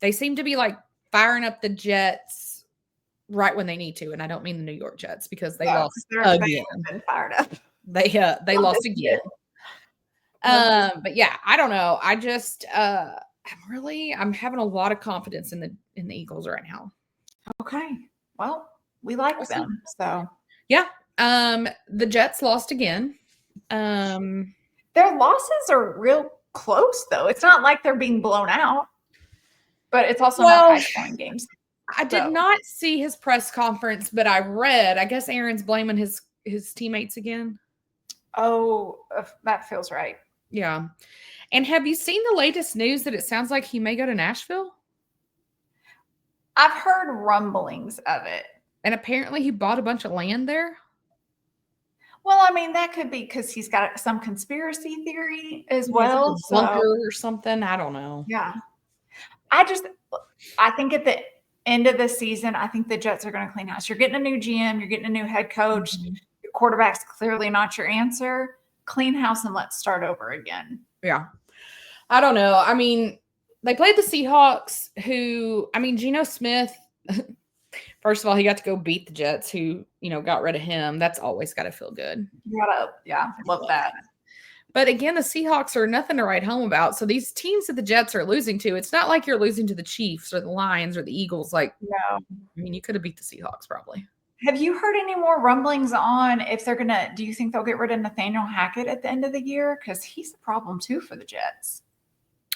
they seem to be like firing up the Jets right when they need to. And I don't mean the New York Jets because they lost again. Been fired up. They lost again. But yeah, I don't know. I just I'm having a lot of confidence in the Eagles right now. Okay. Well, we like them. So yeah. The Jets lost again. Their losses are real close though. It's not like they're being blown out. But it's also not high-scoring games. I did not see his press conference, but I read, I guess Aaron's blaming his teammates again. Oh, that feels right. Yeah. And have you seen the latest news that it sounds like he may go to Nashville? I've heard rumblings of it. And apparently he bought a bunch of land there. Well, I mean, that could be because he's got some conspiracy theory as well. Like a bunker or something. I don't know. Yeah. I think at the end of the season, I think the Jets are going to clean house. You're getting a new GM, you're getting a new head coach. Mm-hmm. Your quarterback's clearly not your answer. Clean house and let's start over again. Yeah. I don't know. I mean, they played the Seahawks, Geno Smith, first of all, he got to go beat the Jets who, got rid of him. That's always got to feel good. Love that. But again, the Seahawks are nothing to write home about. So these teams that the Jets are losing to, it's not like you're losing to the Chiefs or the Lions or the Eagles. Like, no. You could have beat the Seahawks probably. Have you heard any more rumblings on if they're do you think they'll get rid of Nathaniel Hackett at the end of the year? Because he's a problem too for the Jets.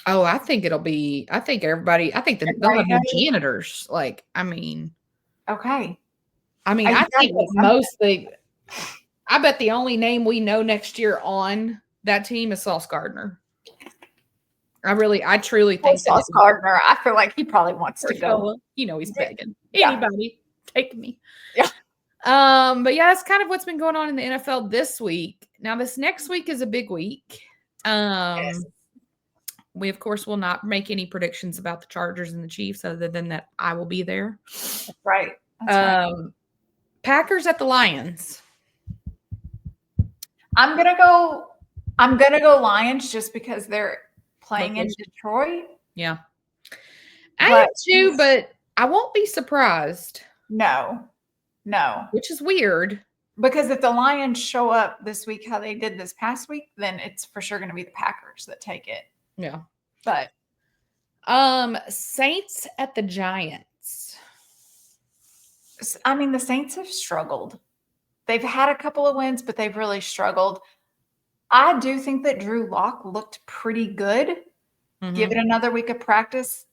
Oh, I think they'll have new janitors. Okay. I bet the only name we know next year on that team is Sauce Gardner. I truly think Sauce Gardner. I feel like he probably wants to go. He's begging. Anybody, take me. Yeah. But yeah, that's kind of what's been going on in the NFL this week. Now, this next week is a big week. Yes. We, of course, will not make any predictions about the Chargers and the Chiefs other than that I will be there. That's right. That's right. Packers at the Lions. I'm gonna go Lions just because they're playing in Detroit. Yeah. I am too, but I won't be surprised. No. Which is weird. Because if the Lions show up this week how they did this past week, then it's for sure going to be the Packers that take it. Yeah. But Saints at the Giants. I mean, the Saints have struggled. They've had a couple of wins, but they've really struggled. I do think that Drew Lock looked pretty good. Mm-hmm. Give it another week of practice.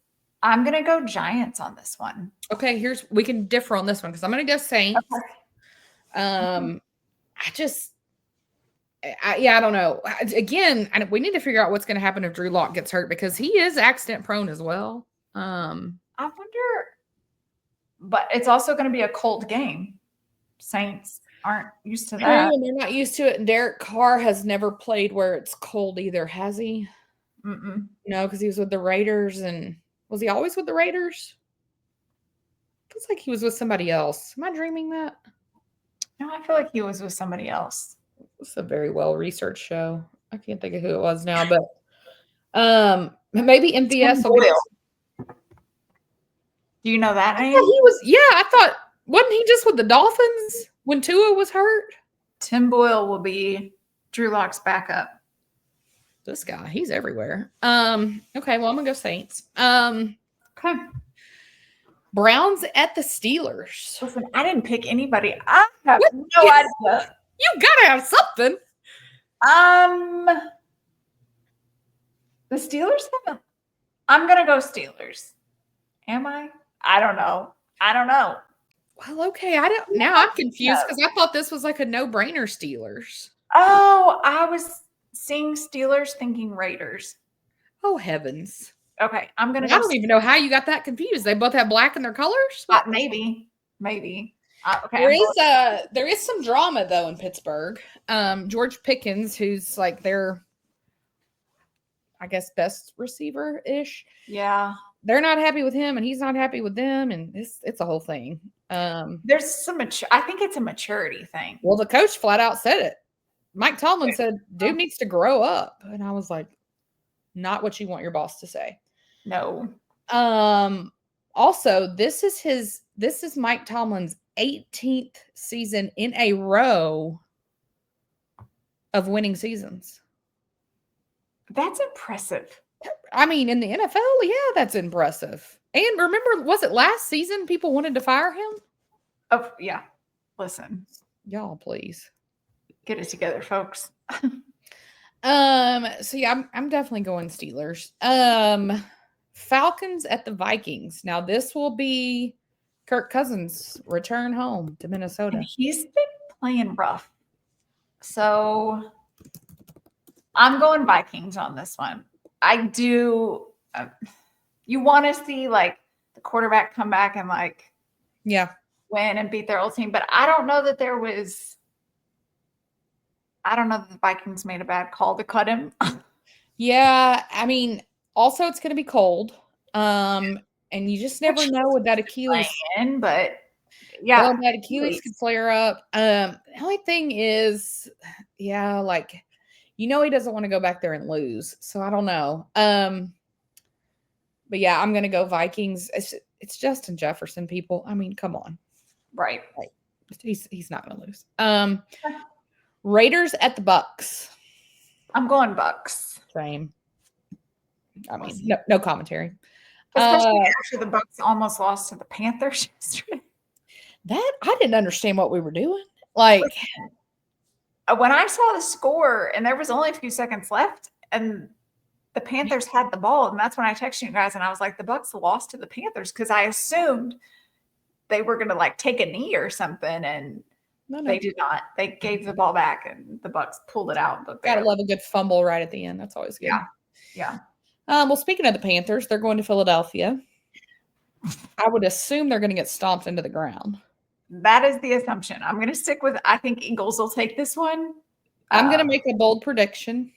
I'm going to go Giants on this one. Okay, we can differ on this one because I'm going to go Saints. Okay. I don't know. Again, we need to figure out what's going to happen if Drew Lock gets hurt because he is accident prone as well. I wonder, but it's also going to be a cold game. Saints aren't used to that. They're not used to it. And Derek Carr has never played where it's cold either, has he? Mm-mm. No, because he was with the Raiders. And was he always with the Raiders? Feels like he was with somebody else. Am I dreaming that? No, I feel like he was with somebody else. It's a very well-researched show. I can't think of who it was now, but maybe MVS. Do you know that name? I thought, wasn't he just with the Dolphins when Tua was hurt? Tim Boyle will be Drew Lock's backup. This guy, he's everywhere. Okay, well, I'm gonna go Saints. Okay. Browns at the Steelers. Listen, I didn't pick anybody. I have no idea. You gotta have something. The Steelers haven't. I'm gonna go Steelers. Am I? I don't know. Well, okay. Now I'm confused because I thought this was like a no-brainer Steelers. Oh, I was seeing Steelers thinking Raiders. Oh, heavens. Okay, I'm gonna. I don't even know how you got that confused. They both have black in their colors. Maybe. Okay. There is some drama though in Pittsburgh. George Pickens, who's like their, I guess, best receiver ish. Yeah. They're not happy with him, and he's not happy with them, and it's a whole thing. There's some I think it's a maturity thing. Well, the coach flat out said it. Mike Tomlin said, "Dude needs to grow up," and I was like, "Not what you want your boss to say." No. Also, this is Mike Tomlin's 18th season in a row of winning seasons. That's impressive. I mean, in the NFL, yeah, that's impressive. And remember, was it last season people wanted to fire him? Oh, yeah. Listen. Y'all, please. Get it together, folks. So yeah, I'm definitely going Steelers. Falcons at the Vikings. Now this will be Kirk Cousins' return home to Minnesota. And he's been playing rough. So I'm going Vikings on this one. I do. You want to see like the quarterback come back and like, yeah, win and beat their old team. But I don't know that the Vikings made a bad call to cut him. Yeah, I mean, also it's going to be cold. And you just never know with that Achilles. But yeah, well, that Achilles could flare up. The only thing is, yeah, like, he doesn't want to go back there and lose. So I don't know. But yeah, I'm going to go Vikings. It's Justin Jefferson, people. I mean, come on. Right. Like, he's not going to lose. Raiders at the Bucks. I'm going Bucks. Same. I mean, no commentary. Especially after the Bucks almost lost to the Panthers yesterday. That I didn't understand what we were doing. Like, when I saw the score and there was only a few seconds left and the Panthers had the ball, and that's when I texted you guys and I was like, the Bucks lost to the Panthers, because I assumed they were going to like take a knee or something, and they did not. They gave the ball back and the Bucks pulled it out. But gotta love a good fumble right at the end. That's always good. Yeah. Well, speaking of the Panthers, they're going to Philadelphia. I would assume they're going to get stomped into the ground. That is the assumption. I'm going to stick with, I think Eagles will take this one. I'm going to make a bold prediction.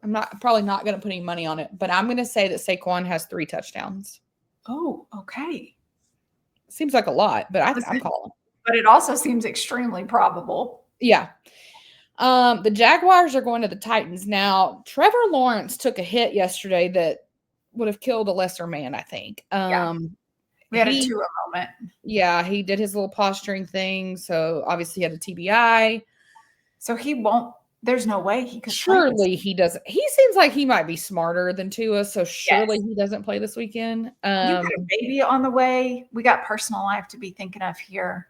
I'm probably not going to put any money on it, but I'm going to say that Saquon has 3 touchdowns. Oh, okay. Seems like a lot, but I'm calling. But it also seems extremely probable. Yeah. The Jaguars are going to the Titans. Now, Trevor Lawrence took a hit yesterday that would have killed a lesser man, I think. We had a Tua moment. Yeah, he did his little posturing thing. So obviously he had a TBI. So he won't. There's no way he could. Surely he doesn't. He seems like he might be smarter than Tua. So surely he doesn't play this weekend. You got a baby on the way. We got personal life to be thinking of here.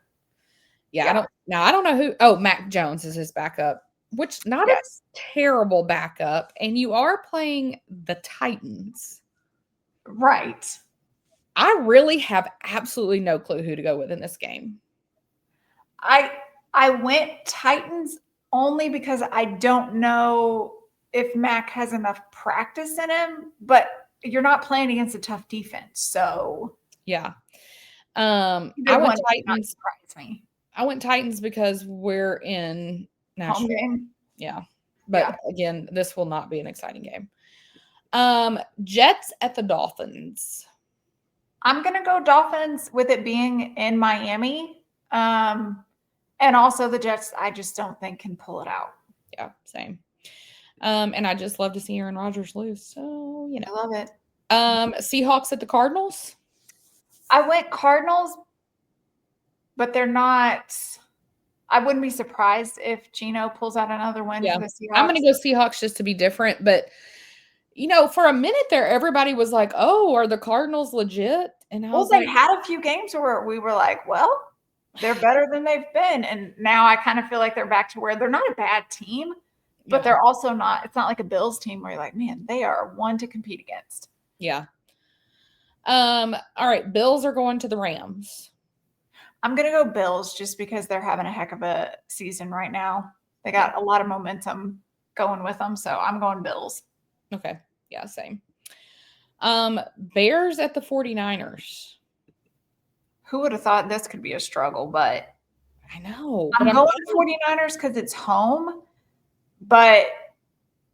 Yeah. I don't know who. Oh, Mac Jones is his backup, which not a terrible backup. And you are playing the Titans. Right. I really have absolutely no clue who to go with in this game. I went Titans only because I don't know if Mac has enough practice in him, but you're not playing against a tough defense. So yeah. I went Titans. Surprise me. I went Titans because we're in Nashville. Home game. Yeah. But again, this will not be an exciting game. Jets at the Dolphins. I'm going to go Dolphins with it being in Miami. And also the Jets, I just don't think can pull it out. Yeah, same. And I just love to see Aaron Rodgers lose. So, I love it. Seahawks at the Cardinals. I went Cardinals, but they're not. I wouldn't be surprised if Geno pulls out another win for the Seahawks. I'm going to go Seahawks just to be different. But, for a minute there, everybody was like, oh, are the Cardinals legit? And I was they had a few games where we were like, well, they're better than they've been. And now I kind of feel like they're back to where they're not a bad team, but they're also not. It's not like a Bills team where you're like, man, they are one to compete against. Yeah. All right. Bills are going to the Rams. I'm going to go Bills just because they're having a heck of a season right now. They got a lot of momentum going with them. So I'm going Bills. Okay. Yeah, same. Bears at the 49ers. Who would have thought this could be a struggle, but I know. I'm going 49ers because it's home. But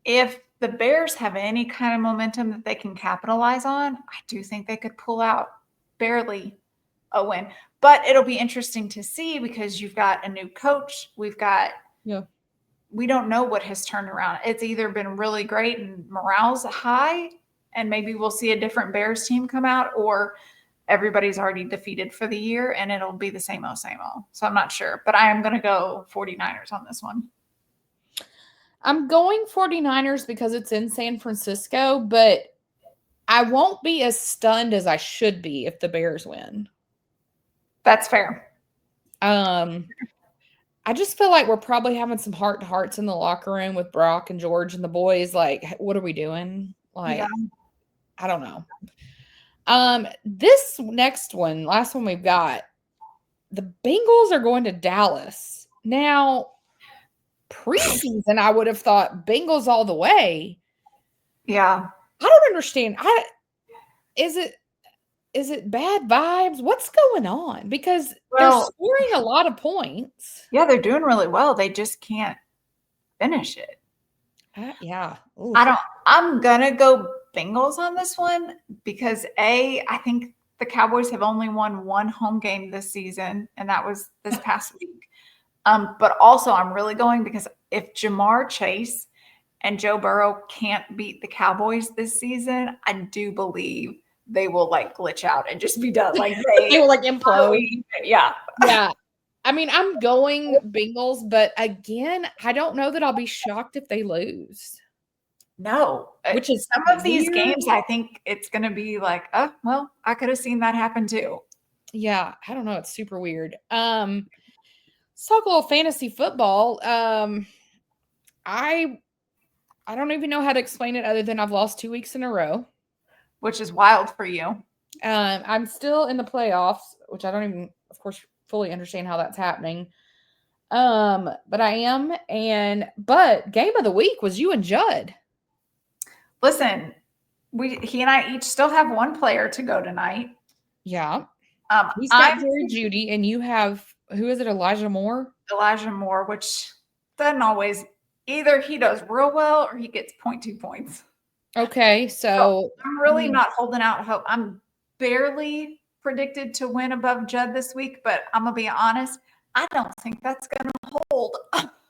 if the Bears have any kind of momentum that they can capitalize on, I do think they could pull out barely a win. But it'll be interesting to see because you've got a new coach. We don't know what has turned around. It's either been really great and morale's high, and maybe we'll see a different Bears team come out, or everybody's already defeated for the year and it'll be the same old, same old. So I'm not sure, but I am going to go 49ers on this one. I'm going 49ers because it's in San Francisco, but I won't be as stunned as I should be if the Bears win. That's fair. I just feel like we're probably having some heart-to-hearts in the locker room with Brock and George and the boys. Like, what are we doing? Like, I don't know. This next one, last one we've got, the Bengals are going to Dallas. Now, preseason, I would have thought Bengals all the way. Yeah. I don't understand. is it bad vibes? What's going on? Because they're Well, scoring a lot of points. yeah, they're doing really well. They just can't finish it. Yeah. Oof. I'm gonna go Bengals on this one because I think the Cowboys have only won one home game this season, and that was this past week. But also I'm really going because if Jamar Chase and Joe Burrow can't beat the Cowboys this season, I do believe they will like glitch out and just be done. Like They will like implode. Yeah. Yeah. I mean, I'm going Bengals, but again, I don't know that I'll be shocked if they lose. No, Which is some of these games, I think it's going to be like, oh, well, I could have seen that happen too. Yeah, I don't know. It's super weird. Let's talk a little fantasy football. I don't even know how to explain it other than I've lost 2 weeks in a row. Which is wild for you. I'm still in the playoffs, which I don't even, of course, fully understand how that's happening. But I am, but game of the week was you and Judd. Listen, he and I each still have one player to go tonight. Yeah. He's got Jerry Judy, and you have, who is it, Elijah Moore? Elijah Moore, which doesn't always, either he does real well or he gets 0.2 points. Okay, so I'm really not holding out hope. I'm barely predicted to win above Judd this week, but I'm going to be honest, I don't think that's going to hold.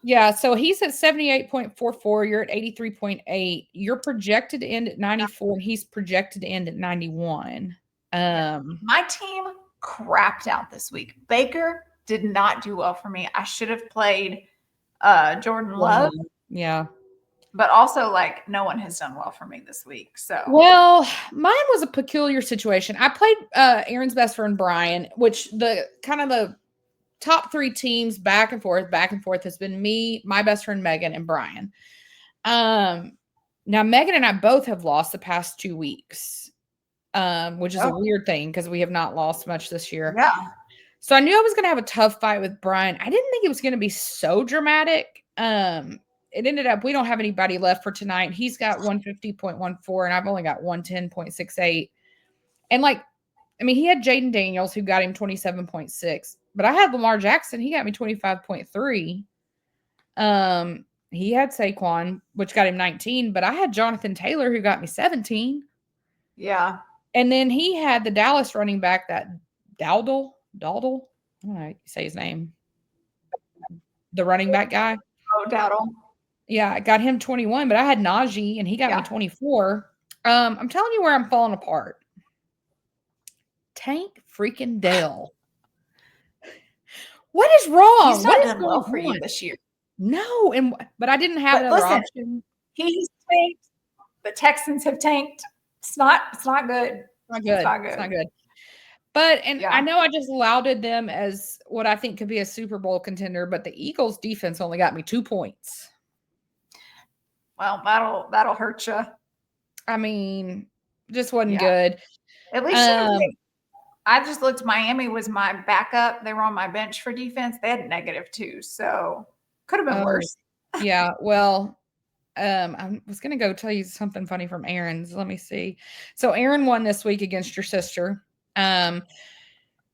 Yeah, so he's at 78.44. You're at 83.8. You're projected to end at 94, and he's projected to end at 91. My team crapped out this week. Baker did not do well for me. I should have played Jordan Love. Yeah. But also, like, no one has done well for me this week. So, well, mine was a peculiar situation. I played Aaron's best friend Brian, which the top 3 teams back and forth has been me, my best friend Megan, and Brian. Now Megan and I both have lost the past 2 weeks, which is a weird thing because we have not lost much this year. Yeah. So I knew I was going to have a tough fight with Brian. I didn't think it was going to be so dramatic. It ended up, we don't have anybody left for tonight. He's got 150.14 and I've only got 110.68. And he had Jaden Daniels who got him 27.6, but I had Lamar Jackson. He got me 25.3. He had Saquon, which got him 19, but I had Jonathan Taylor who got me 17. Yeah. And then he had the Dallas running back, that Dowdle. I don't know how you say his name. The running back guy. Oh, Dowdle. Yeah, I got him 21, but I had Najee and he got me 24. I'm telling you where I'm falling apart. Tank freaking Dell. What is wrong? He's not done well for you this year. No, but I didn't have another option. He's tanked. The Texans have tanked. It's not good. It's not good. It's not good. But I know I just lauded them as what I think could be a Super Bowl contender, but the Eagles defense only got me 2 points. Well, that'll hurt you. I mean, just wasn't good. At least I just looked. Miami was my backup. They were on my bench for defense. They had -2, so could have been worse. Yeah. Well, I was going to go tell you something funny from Aaron's. Let me see. So Aaron won this week against your sister.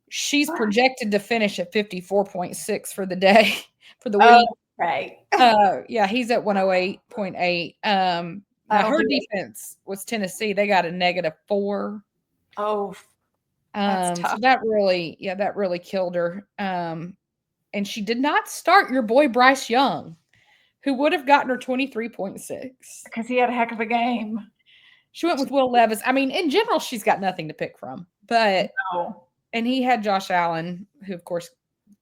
She's projected to finish at 54.6 for the day, for the week. Right. Yeah, he's at 108.8. Now her defense was Tennessee. They got a -4. Oh, that's tough. So that really killed her. And she did not start your boy Bryce Young, who would have gotten her 23.6 because he had a heck of a game. She went with Will Levis. I mean, in general, she's got nothing to pick from, but and he had Josh Allen, who of course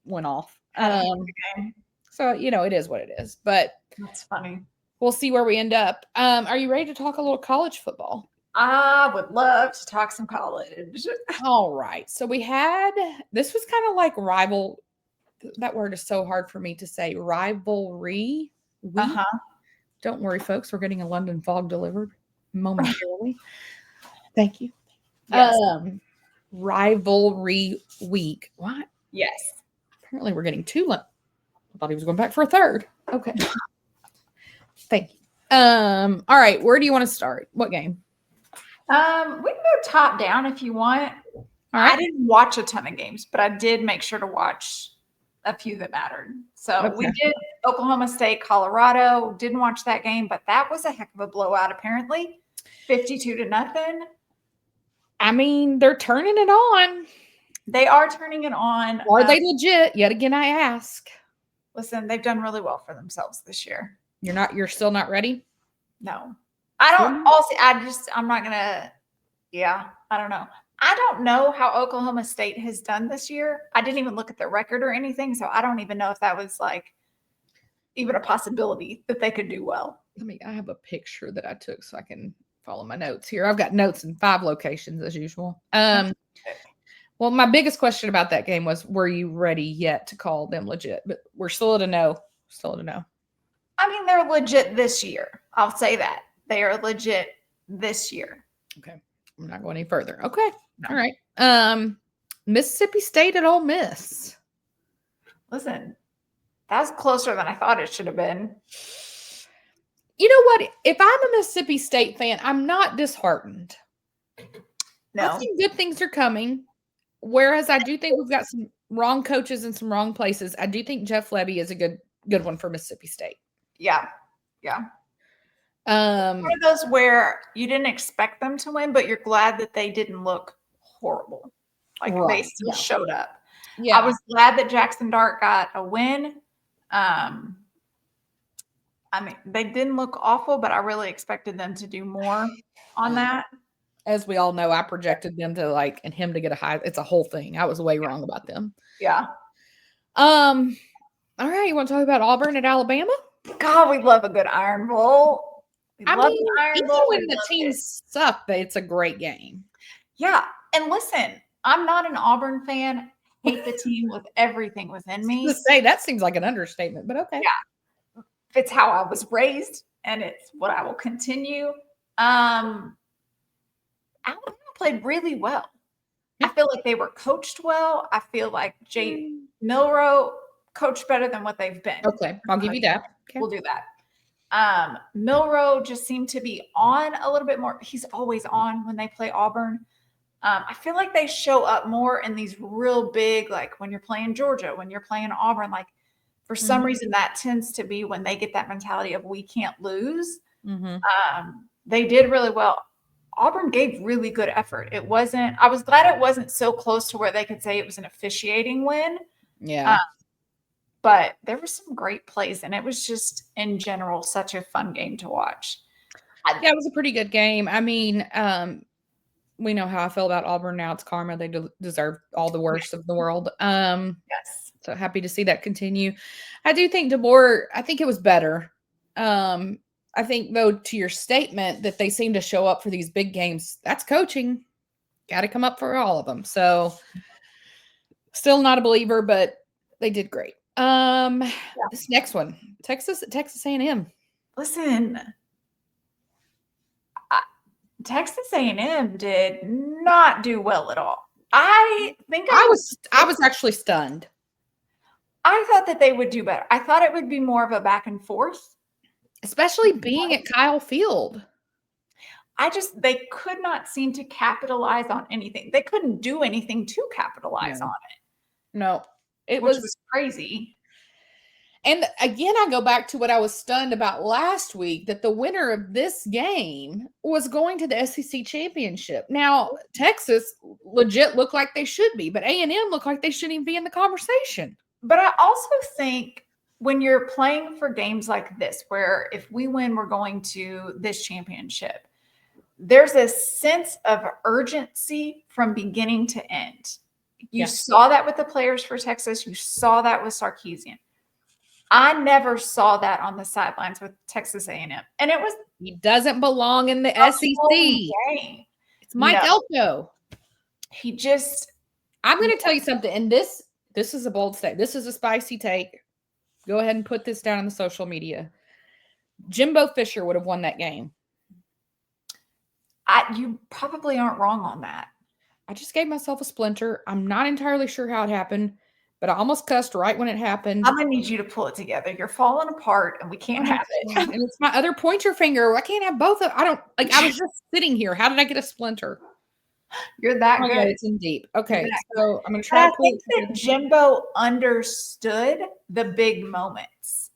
went off. So it is what it is. But that's funny. We'll see where we end up. Are you ready to talk a little college football? I would love to talk some college. All right. So this was kind of like rival. That word is so hard for me to say. Rivalry week. Don't worry, folks. We're getting a London fog delivered momentarily. Thank you. Yes. Rivalry week. What? Yes. Apparently we're getting 2. I thought he was going back for a 3rd. Okay. Thank you. All right. Where do you want to start? What game? We can go top down if you want. All right. I didn't watch a ton of games, but I did make sure to watch a few that mattered. So we did Oklahoma State, Colorado. Didn't watch that game, but that was a heck of a blowout, apparently. 52-0. I mean, they're turning it on. They are turning it on. Are they legit? Yet again, I ask. Listen, they've done really well for themselves this year. You're still not ready? No. I don't I'm not gonna I don't know. I don't know how Oklahoma State has done this year. I didn't even look at their record or anything, so I don't even know if that was like even a possibility that they could do well. I have a picture that I took so I can follow my notes here. I've got notes in 5 locations as usual. Well, my biggest question about that game was, were you ready yet to call them legit? But we're still at a no. I mean, they're legit this year. I'll say that. They are legit this year. Okay. I'm not going any further. Okay. No. All right. Mississippi State at Ole Miss. Listen, that's closer than I thought it should have been. You know what? If I'm a Mississippi State fan, I'm not disheartened. No. I think good things are coming. Whereas I do think we've got some wrong coaches in some wrong places. I do think Jeff Lebby is a good one for Mississippi State. Yeah. One of those where you didn't expect them to win, but you're glad that they didn't look horrible. Like they still showed up. Yeah. I was glad that Jackson Dart got a win. I mean, they didn't look awful, but I really expected them to do more on that. As we all know, I projected them to and him to get a high. It's a whole thing. I was way wrong about them. Yeah. All right. You want to talk about Auburn at Alabama? God, we love a good Iron Bowl. Even when the teams suck, it's a great game. Yeah. And listen, I'm not an Auburn fan. Hate the team with everything within me. To say that seems like an understatement, but okay. Yeah. It's how I was raised, and it's what I will continue. Alabama played really well. I feel like they were coached well. I feel like Jay Milroe coached better than what they've been. Okay, I'll give you that. Okay. We'll do that. Milroe just seemed to be on a little bit more. He's always on when they play Auburn. I feel like they show up more in these real big, like when you're playing Georgia, when you're playing Auburn, like for some reason that tends to be when they get that mentality of we can't lose. They did really well. Auburn gave really good effort. I was glad it wasn't so close to where they could say it was an officiating win. Yeah. But there were some great plays, and it was just, in general, such a fun game to watch. Yeah, it was a pretty good game. I mean, we know how I feel about Auburn now. It's karma. They deserve all the worst of the world. Yes. So happy to see that continue. I do think DeBoer, I think it was better. I think, though, to your statement that they seem to show up for these big games, that's coaching. Got to come up for all of them. So still not a believer, but they did great. This next one, Texas A&M. Listen, Texas A&M did not do well at all. I think I was actually stunned. I thought that they would do better. I thought it would be more of a back and forth. Especially being at Kyle Field. They could not seem to capitalize on anything. They couldn't do anything to capitalize on it. No. Which was crazy. And again, I go back to what I was stunned about last week, that the winner of this game was going to the SEC championship. Now, Texas legit looked like they should be, but A&M looked like they shouldn't even be in the conversation. But I also think when you're playing for games like this, where if we win, we're going to this championship, there's a sense of urgency from beginning to end. You saw that with the players for Texas. You saw that with Sarkisian. I never saw that on the sidelines with Texas A&M. And it was... He doesn't belong in the SEC. It's Mike Elko. He just... I'm going to tell you something. And this is a bold statement. This is a spicy take. Go ahead and put this down on the social media. Jimbo Fisher would have won that game. You probably aren't wrong on that. I just gave myself a splinter. I'm not entirely sure how it happened, but I almost cussed right when it happened. I'm going to need you to pull it together. You're falling apart and we can't have it. And it's my other pointer finger. I can't have both of I was just sitting here. How did I get a splinter? You're that Oh, yeah, good. it's in deep. Okay, that so I'm going to But try I to pull think it that together. Jimbo understood the big moments.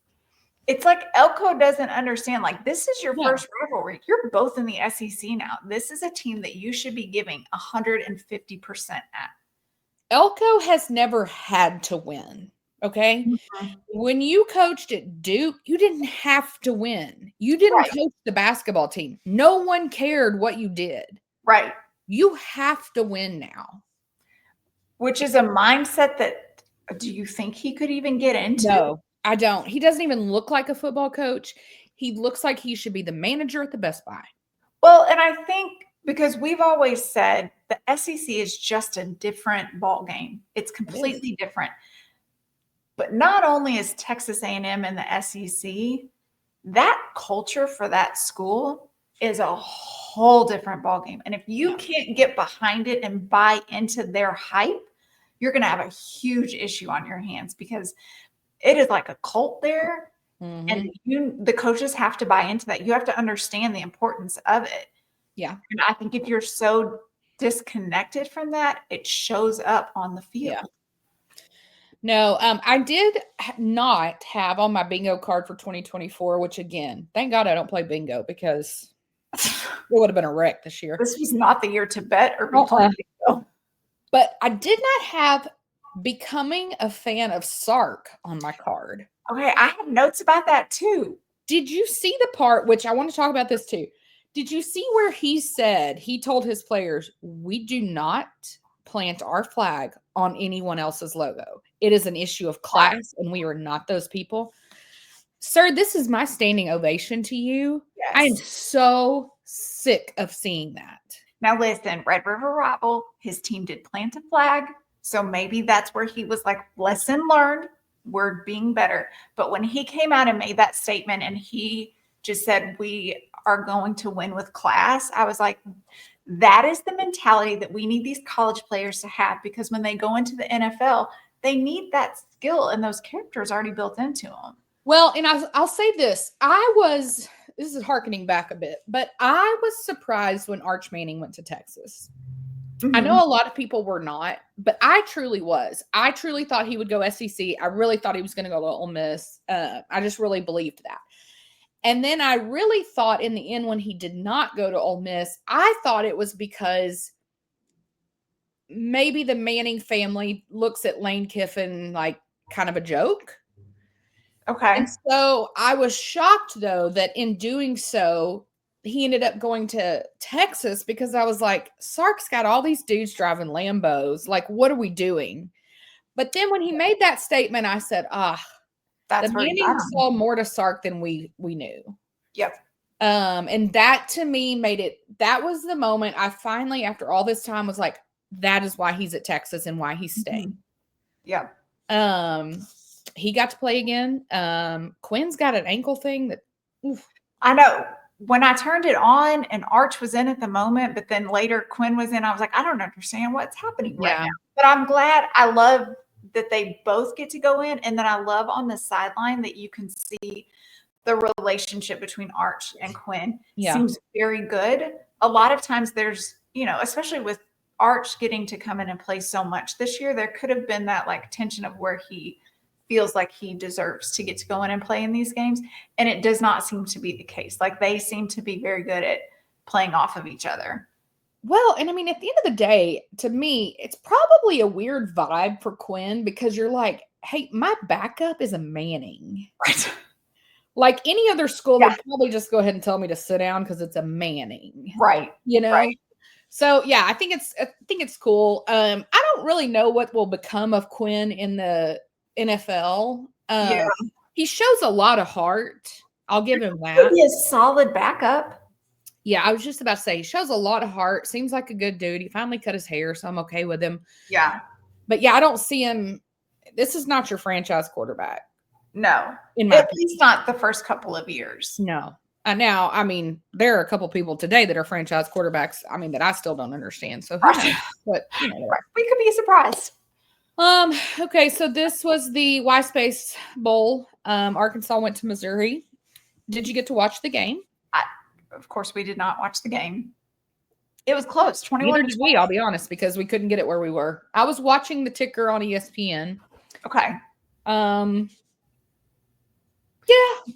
It's like Elko doesn't understand. Like, this is your No. first rivalry. You're both in the SEC now. This is a team that you should be giving 150% at. Elko has never had to win. Okay. Mhm. When you coached at Duke, you didn't have to win. You didn't Right. coach the basketball team. No one cared what you did. Right. You have to win now. Which is a mindset that, do you think he could even get into? No, I don't. He doesn't even look like a football coach. He looks like he should be the manager at the Best Buy. Well, and I think because we've always said the SEC is just a different ball game. It's completely different. But not only is Texas A&M in the SEC, that culture for that school is a whole different ballgame. And if you can't get behind it and buy into their hype, you're going to have a huge issue on your hands because it is like a cult there. And the coaches have to buy into that. You have to understand the importance of it. Yeah. And I think if you're so disconnected from that, it shows up on the field. Yeah. No, I did not have on my bingo card for 2024, which again, thank God I don't play bingo because it would have been a wreck this year. This was not the year to bet or be playing bingo. But I did not have becoming a fan of Sark on my card. Okay, I have notes about that too. Did you see the part, which I want to talk about this too? Did you see where he said, he told his players, we do not plant our flag on anyone else's logo. It is an issue of class, and we are not those people. Sir, this is my standing ovation to you. Yes. I am so sick of seeing that. Now listen, Red River Rival, his team did plant a flag. So maybe that's where he was like, lesson learned, we're being better. But when he came out and made that statement and he just said, we are going to win with class, I was like, that is the mentality that we need these college players to have, because when they go into the NFL, they need that skill and those characters already built into them. Well, and I'll say this. This is harkening back a bit, but I was surprised when Arch Manning went to Texas. Mm-hmm. I know a lot of people were not, but I truly was. I truly thought he would go SEC. I really thought he was going to go to Ole Miss. I just really believed that. And then I really thought in the end when he did not go to Ole Miss, I thought it was because maybe the Manning family looks at Lane Kiffin like kind of a joke. Okay. And so I was shocked, though, that in doing so, he ended up going to Texas, because I was like, Sark's got all these dudes driving Lambos. Like, what are we doing? But then when he made that statement, I said, that's the where Manning saw more to Sark than we knew. Yep. And that to me that was the moment I finally, after all this time, was like, that is why he's at Texas and why he's staying. Yep. He got to play again. Quinn's got an ankle thing that, oof. I know. When I turned it on and Arch was in at the moment, but then later Quinn was in, I was like, I don't understand what's happening right now. But I'm glad. I love that they both get to go in. And then I love on the sideline that you can see the relationship between Arch and Quinn. Seems very good. A lot of times there's, especially with Arch getting to come in and play so much this year, there could have been that like tension of where he feels like he deserves to get to go in and play in these games. And it does not seem to be the case. Like, they seem to be very good at playing off of each other. Well, and I mean, at the end of the day, to me, it's probably a weird vibe for Quinn, because you're like, hey, my backup is a Manning. Right. Like any other school, they'd probably just go ahead and tell me to sit down because it's a Manning. Right. Right. So yeah, I think it's cool. I don't really know what will become of Quinn in the NFL. He shows a lot of heart. I'll give him that. He is solid backup. Yeah, I was just about to say, he shows a lot of heart. Seems like a good dude. He finally cut his hair, so I'm okay with him. Yeah. But yeah, I don't see him. This is not your franchise quarterback. No. At least not the first couple of years. No. Now, I mean, there are a couple people today that are franchise quarterbacks, I mean, that I still don't understand. So who knows? But we could be surprised. Okay, so this was the Y-Space Bowl. Arkansas went to Missouri. Did you get to watch the game? Of course, we did not watch the game. It was close. 21 Neither to did 20. we, I'll be honest, because we couldn't get it where we were. I was watching the ticker on ESPN. Okay. Yeah.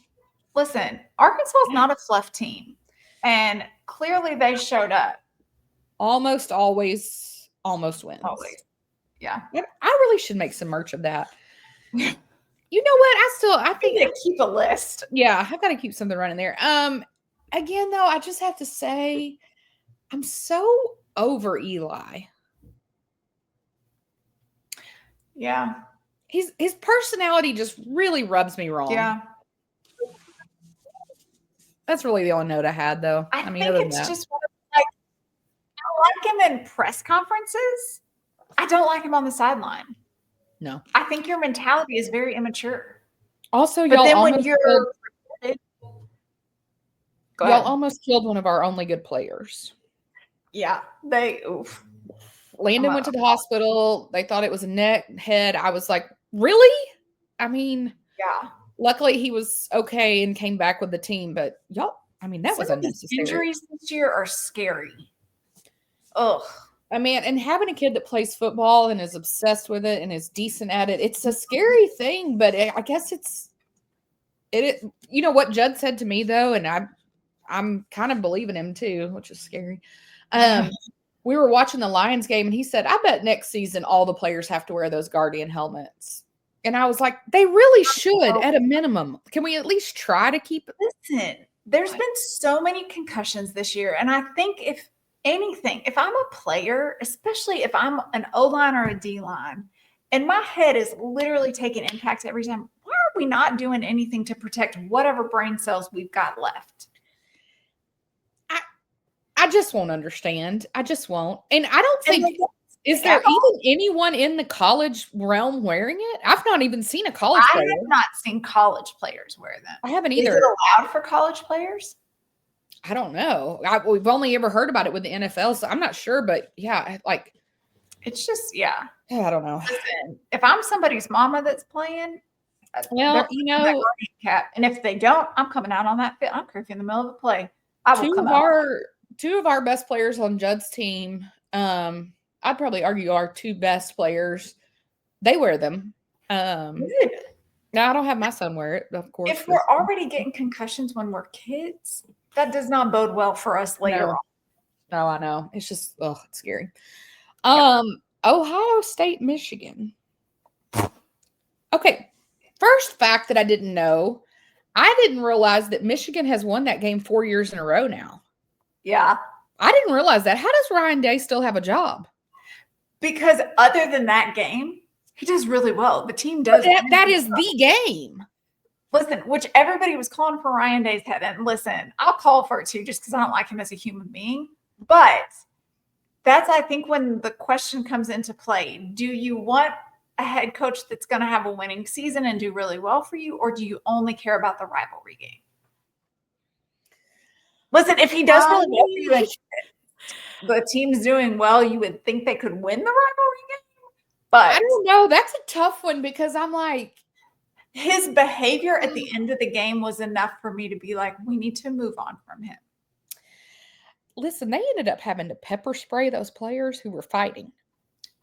Listen, Arkansas is not a fluff team. And clearly they showed up. Almost always wins. Always. Yeah. I really should make some merch of that. You know what? I think to keep a list. Yeah, I've got to keep something running there. Again, though, I just have to say, I'm so over Eli. Yeah. His personality just really rubs me wrong. Yeah. That's really the only note I had, though. I mean, think it's just like, I like him in press conferences. I don't like him on the sideline. No. I think your mentality is very immature. Also, but then when you're y'all almost killed one of our only good players. Yeah. Landon went to the hospital. They thought it was a neck, head. I was like, really? I mean, yeah. Luckily, he was okay and came back with the team. But y'all, I mean, that was unnecessary. Injuries this year are scary. Ugh. I mean, and having a kid that plays football and is obsessed with it and is decent at it, it's a scary thing. But I guess it. You know what Judd said to me though, and I'm kind of believing him too, which is scary. We were watching the Lions game, and he said, "I bet next season all the players have to wear those Guardian helmets." And I was like, they really should at a minimum. Can we at least try to keep it? Listen, there's been so many concussions this year. And I think if anything, if I'm a player, especially if I'm an O-line or a D-line, and my head is literally taking impact every time, why are we not doing anything to protect whatever brain cells we've got left? I just won't understand. I just won't. And I don't think... Is there even anyone in the college realm wearing it? I've not even seen a college player. I have not seen college players wear them. I haven't either. Is it allowed for college players? I don't know. We've only ever heard about it with the NFL, so I'm not sure. But yeah, like it's just I don't know. Listen, if I'm somebody's mama that's playing, well, you know, cap, and if they don't, I'm coming out on that fit. I don't care if you're in the middle of a play. I will come out. Two of our best players on Judd's team. I'd probably argue our two best players, they wear them. Now I don't have my son wear it, of course. If we're already getting concussions when we're kids, that does not bode well for us later on. No, I know. It's just, it's scary. Ohio State, Michigan. Okay. First fact that I didn't know, I didn't realize that Michigan has won that game 4 years in a row now. Yeah. I didn't realize that. How does Ryan Day still have a job? Because other than that game, he does really well. The team does. That is the game. Listen, which everybody was calling for Ryan Day's head. And listen, I'll call for it too, just because I don't like him as a human being. But that's, I think, when the question comes into play. Do you want a head coach that's going to have a winning season and do really well for you? Or do you only care about the rivalry game? Listen, if he does really well for you, like, the team's doing well, you would think they could win the rivalry game. But I don't know. That's a tough one because I'm like, his behavior at the end of the game was enough for me to be like, we need to move on from him. Listen, they ended up having to pepper spray those players who were fighting.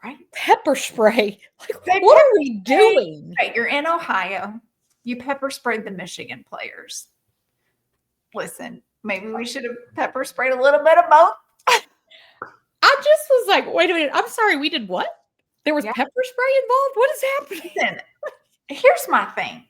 Right? Pepper spray. Like, what are we doing? Right, you're in Ohio. You pepper sprayed the Michigan players. Listen, maybe we should have pepper sprayed a little bit of both. I just was like, wait a minute. I'm sorry. We did what? There was pepper spray involved? What is happening? Listen, here's my thing.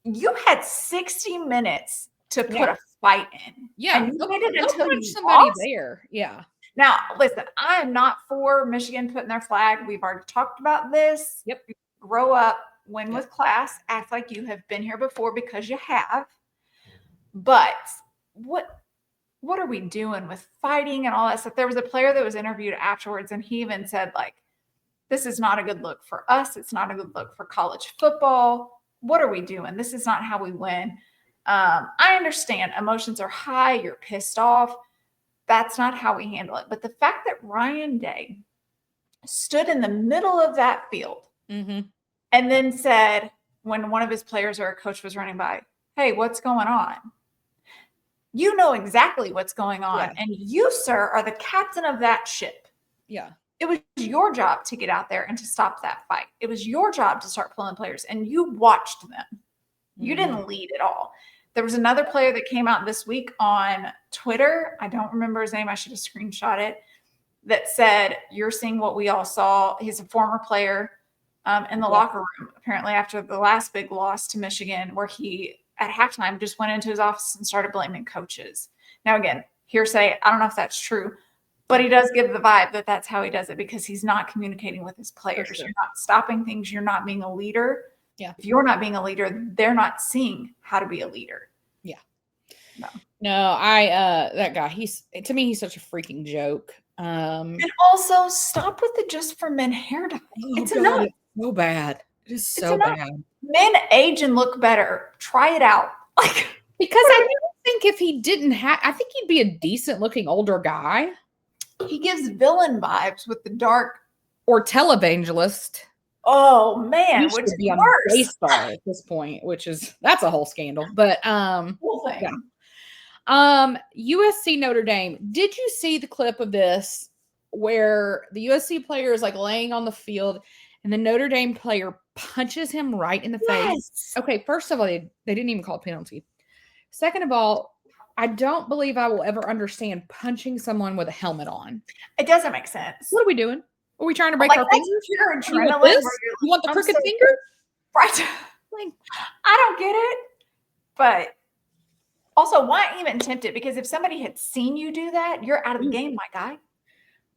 You had 60 minutes to put a fight in. Yeah. And you waited until you somebody lost. there. Yeah. Now, listen, I am not for Michigan putting their flag. We've already talked about this. Yep. Grow up, win with class, act like you have been here before because you have. But what are we doing with fighting and all that stuff? There was a player that was interviewed afterwards, and he even said, like, this is not a good look for us. It's not a good look for college football. What are we doing? This is not how we win. I understand emotions are high. You're pissed off. That's not how we handle it. But the fact that Ryan Day stood in the middle of that field and then said, when one of his players or a coach was running by, hey, what's going on? You know exactly what's going on. Yeah. And you, sir, are the captain of that ship. Yeah. It was your job to get out there and to stop that fight. It was your job to start pulling players, and you watched them. You didn't lead at all. There was another player that came out this week on Twitter. I don't remember his name. I should have screenshot it. That said, you're seeing what we all saw. He's a former player in the locker room, apparently after the last big loss to Michigan, where he at halftime just went into his office and started blaming coaches. Now, again, hearsay. I don't know if that's true, but he does give the vibe that that's how he does it, because he's not communicating with his players. Sure. You're not stopping things. You're not being a leader. Yeah. If you're not being a leader, they're not seeing how to be a leader. Yeah. No, that guy, to me, he's such a freaking joke. And also stop with the just for men hair dye. It's enough. It's so bad. It is so bad. Men age and look better. Try it out. Because I don't think if he didn't have, I think he'd be a decent looking older guy. He gives villain vibes with the dark. Or televangelist. Oh man, which would be on Daystar at this point, that's a whole scandal. But whole thing. Yeah. USC Notre Dame. Did you see the clip of this where the USC player is like laying on the field and the Notre Dame player punches him right in the face? Okay, first of all, they didn't even call it penalty. Second of all, I don't believe I will ever understand punching someone with a helmet on. It doesn't make sense. What are we doing? Are we trying to break our fingers? Pure adrenaline. You want the crooked finger? Right. Like, I don't get it. But also, why even attempt it? Because if somebody had seen you do that, you're out of the game, my guy.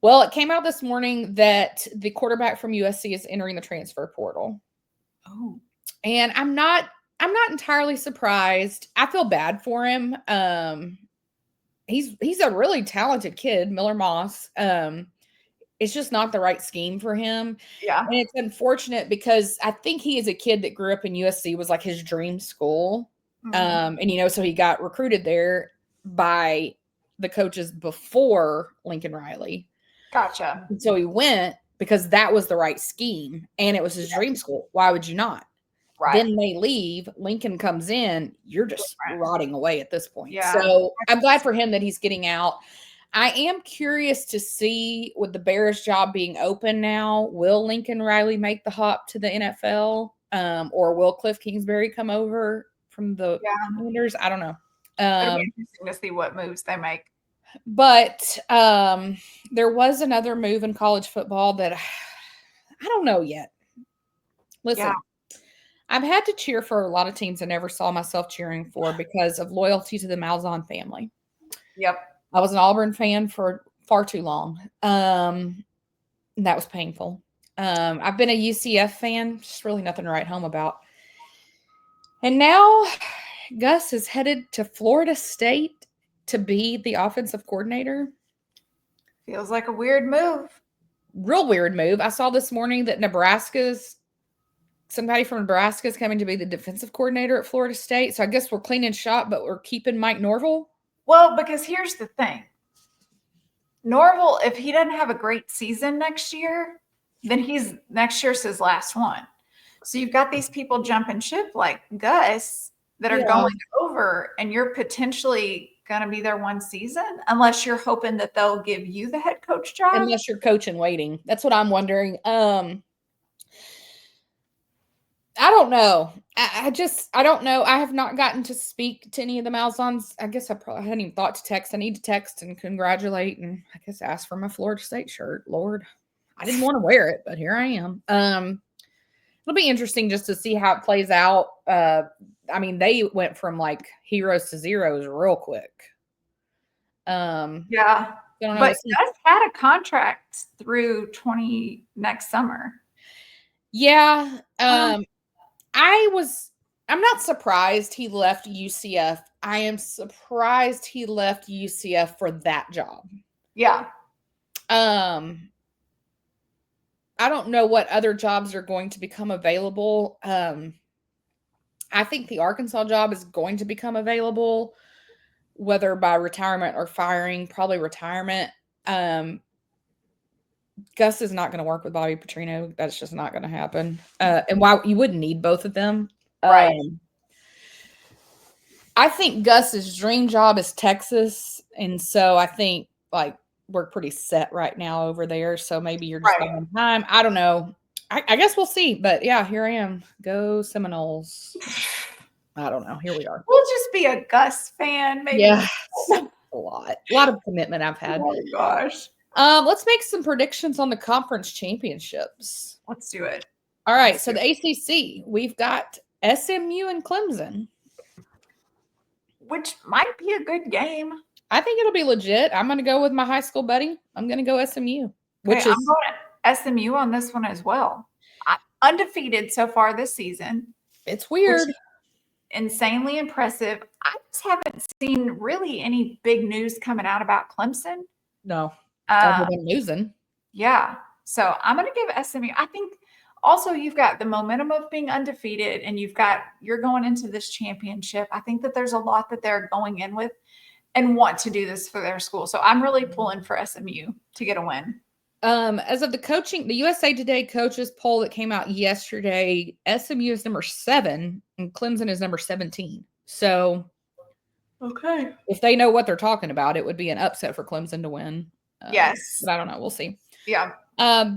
Well, it came out this morning that the quarterback from USC is entering the transfer portal. Oh. And I'm not entirely surprised. I feel bad for him. He's a really talented kid, Miller Moss. It's just not the right scheme for him. Yeah. And it's unfortunate because I think he is a kid that grew up in USC, was like his dream school. Mm-hmm. And, so he got recruited there by the coaches before Lincoln Riley. Gotcha. And so he went because that was the right scheme and it was his dream school. Why would you not? Right. Then they leave. Lincoln comes in. You're just rotting away at this point. Yeah. So I'm glad for him that he's getting out. I am curious to see, with the Bears job being open now, will Lincoln Riley make the hop to the NFL? Or will Cliff Kingsbury come over from the Commanders? I don't know. It'll be interesting to see what moves they make. But there was another move in college football that I don't know yet. Listen, I've had to cheer for a lot of teams I never saw myself cheering for because of loyalty to the Malzahn family. Yep. I was an Auburn fan for far too long. And that was painful. I've been a UCF fan, just really nothing to write home about. And now Gus is headed to Florida State to be the offensive coordinator. Feels like a weird move. Real weird move. I saw this morning that somebody from Nebraska is coming to be the defensive coordinator at Florida State. So I guess we're cleaning shop, but we're keeping Mike Norvell. Well, because here's the thing. Norvell, if he doesn't have a great season next year, then next year's his last one. So you've got these people jumping ship like Gus that are going over, and you're potentially going to be there one season, unless you're hoping that they'll give you the head coach job. Unless you're coaching waiting. That's what I'm wondering. I don't know. I don't know. I have not gotten to speak to any of the Malzahns. I guess I hadn't even thought to text. I need to text and congratulate and I guess ask for my Florida State shirt. Lord, I didn't want to wear it, but here I am. It'll be interesting just to see how it plays out. I mean, they went from like heroes to zeros real quick. Yeah. But Gus had a contract through next summer. Yeah. I'm not surprised he left UCF. I am surprised he left UCF for that job. Yeah. I don't know what other jobs are going to become available. I think the Arkansas job is going to become available, whether by retirement or firing, probably retirement. Gus is not going to work with Bobby Petrino. That's just not going to happen. And why you wouldn't need both of them. Right. I think Gus's dream job is Texas, and so I think like we're pretty set right now over there. So maybe you're just Right. buying time. I don't know. I guess we'll see. But yeah, here I am. Go Seminoles. I don't know. Here we are. We'll just be a Gus fan, maybe. Yeah, a lot of commitment I've had. Oh my gosh. Let's make some predictions on the conference championships. Let's do it. All right, so the ACC, we've got SMU and Clemson. Which might be a good game. I think it'll be legit. I'm going to go with my high school buddy. I'm going to go SMU. Which is I'm going SMU on this one as well. Undefeated so far this season. It's weird. Insanely impressive. I just haven't seen really any big news coming out about Clemson. No. Other than losing. Yeah. So I'm going to give SMU. I think also you've got the momentum of being undefeated and you're going into this championship. I think that there's a lot that they're going in with and want to do this for their school. So I'm really pulling for SMU to get a win. As of the USA Today coaches poll that came out yesterday, SMU is number 7 and Clemson is number 17. So, okay, if they know what they're talking about, it would be an upset for Clemson to win. Yes, but I don't know. We'll see. Yeah.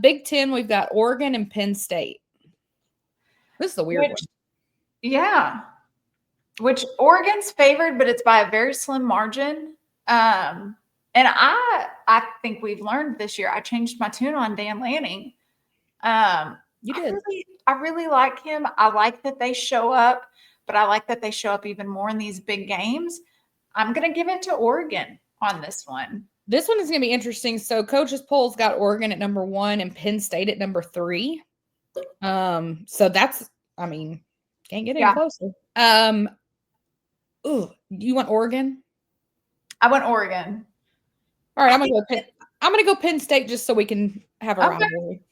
Big Ten, we've got Oregon and Penn State. This is a weird one. Yeah. Which Oregon's favored, but it's by a very slim margin. And I think we've learned this year. I changed my tune on Dan Lanning. You did. I really like him. I like that they show up, but I like that they show up even more in these big games. I'm going to give it to Oregon on this one. This one is going to be interesting. So coaches polls got Oregon at number 1 and Penn State at number 3. So that's, I mean, can't get any closer. You want Oregon? I want Oregon. All right, I'm gonna go Penn State just so we can have a rivalry.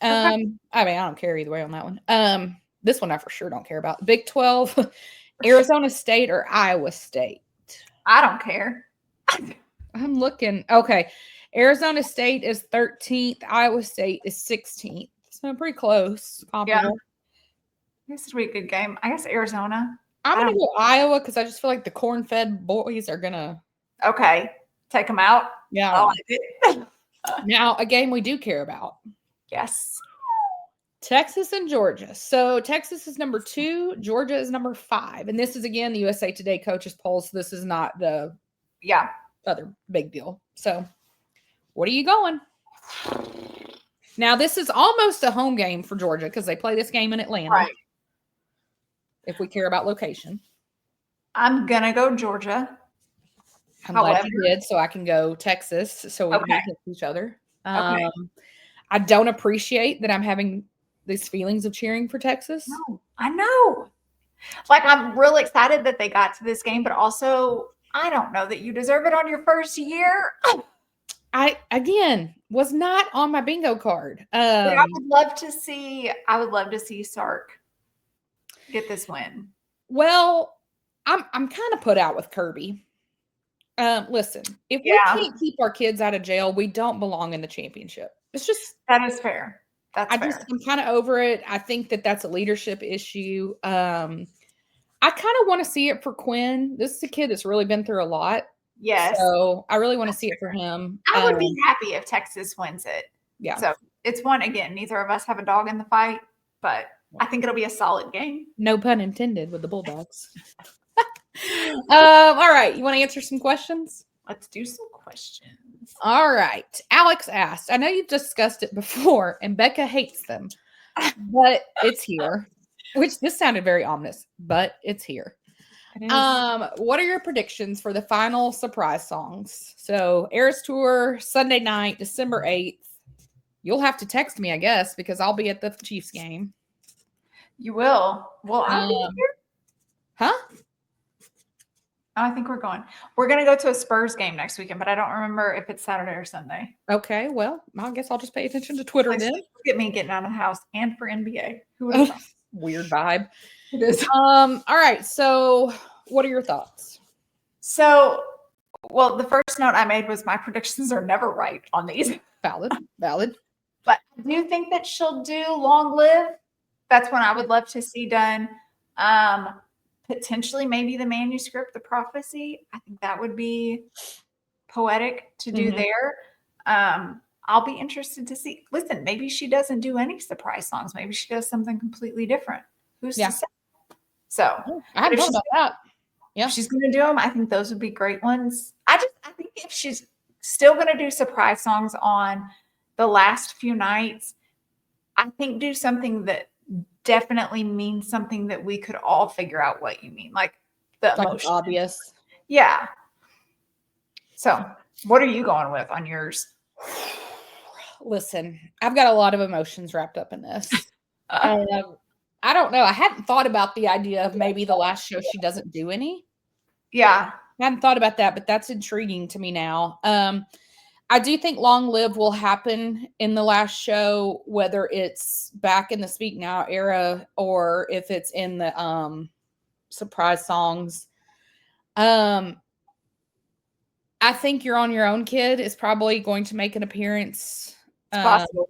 I mean, I don't care either way on that one. This one I for sure don't care about. Big 12, Arizona State or Iowa State. I don't care. I'm looking. Okay, Arizona State is 13th. Iowa State is 16th. So pretty close. Comparable. Yeah. This would be a good game. I guess Arizona. I'm gonna go Iowa because I just feel like the corn-fed boys are gonna. Okay, take them out. Yeah. Now, a game we do care about. Yes. Texas and Georgia. So Texas is number 2, Georgia is number 5. And this is, again, the USA Today coaches polls. So this is not the other big deal. So what are you going? Now, this is almost a home game for Georgia because they play this game in Atlanta. Right. If we care about location. I'm going to go Georgia. I'm glad you did, so I can go Texas, so we can hit each other. I don't appreciate that I'm having these feelings of cheering for Texas. No, I know. Like, I'm really excited that they got to this game, but also, I don't know that you deserve it on your first year. I, again, was not on my bingo card. I would love to see Sark get this win. Well, I'm kind of put out with Kirby. Listen, if we can't keep our kids out of jail, we don't belong in the championship. It's just that is fair. I'm kind of over it. I think that that's a leadership issue. I kind of want to see it for Quinn. This is a kid that's really been through a lot. Yes. So I really want to see it for him. I would be happy if Texas wins it. Yeah. So it's one, again, neither of us have a dog in the fight, but I think it'll be a solid game. No pun intended with the Bulldogs. All right. You want to answer some questions? Let's do some questions. All right. Alex asked, I know you've discussed it before and Becca hates them, but it's here, which this sounded very ominous, but it's here. What are your predictions for the final surprise songs? So Eras Tour, Sunday night, December 8th. You'll have to text me, I guess, because I'll be at the Chiefs game. You will. Well, I'll be here. Huh? Oh, I think we're going. We're going to go to a Spurs game next weekend, but I don't remember if it's Saturday or Sunday. Okay, well, I guess I'll just pay attention to Twitter then. Get me getting out of the house and for NBA. Who would have thought? Weird vibe. It is. All right, so what are your thoughts? So, well, the first note I made was my predictions are never right on these. Valid. But I do think that she'll do Long Live. That's one I would love to see done. potentially maybe the manuscript, the prophecy. I think that would be poetic to do there. I'll be interested to see. Listen, maybe she doesn't do any surprise songs. Maybe she does something completely different. Who's to say? So I hadn't thought about that. Yeah. If she's going to do them, I think those would be great ones. I think if she's still going to do surprise songs on the last few nights, I think do something that definitely means something that we could all figure out what you mean, like the emotion. Obvious. Yeah. So, what are you going with on yours? Listen, I've got a lot of emotions wrapped up in this. I don't know. I hadn't thought about the idea of maybe the last show she doesn't do any. Yeah. I hadn't thought about that, but that's intriguing to me now. I do think Long Live will happen in the last show, whether it's back in the Speak Now era or if it's in the surprise songs. I think You're on Your Own, Kid is probably going to make an appearance. It's possible.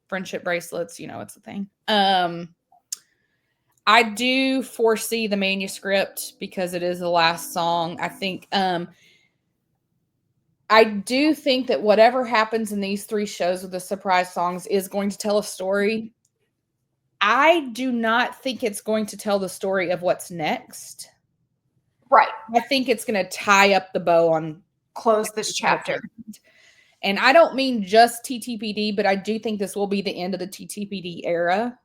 Friendship bracelets, it's a thing. I do foresee the manuscript because it is the last song. I think I do think that whatever happens in these 3 shows with the surprise songs is going to tell a story. I do not think it's going to tell the story of what's next. Right. I think it's going to tie up the bow on close this chapter. And I don't mean just TTPD, but I do think this will be the end of the TTPD era.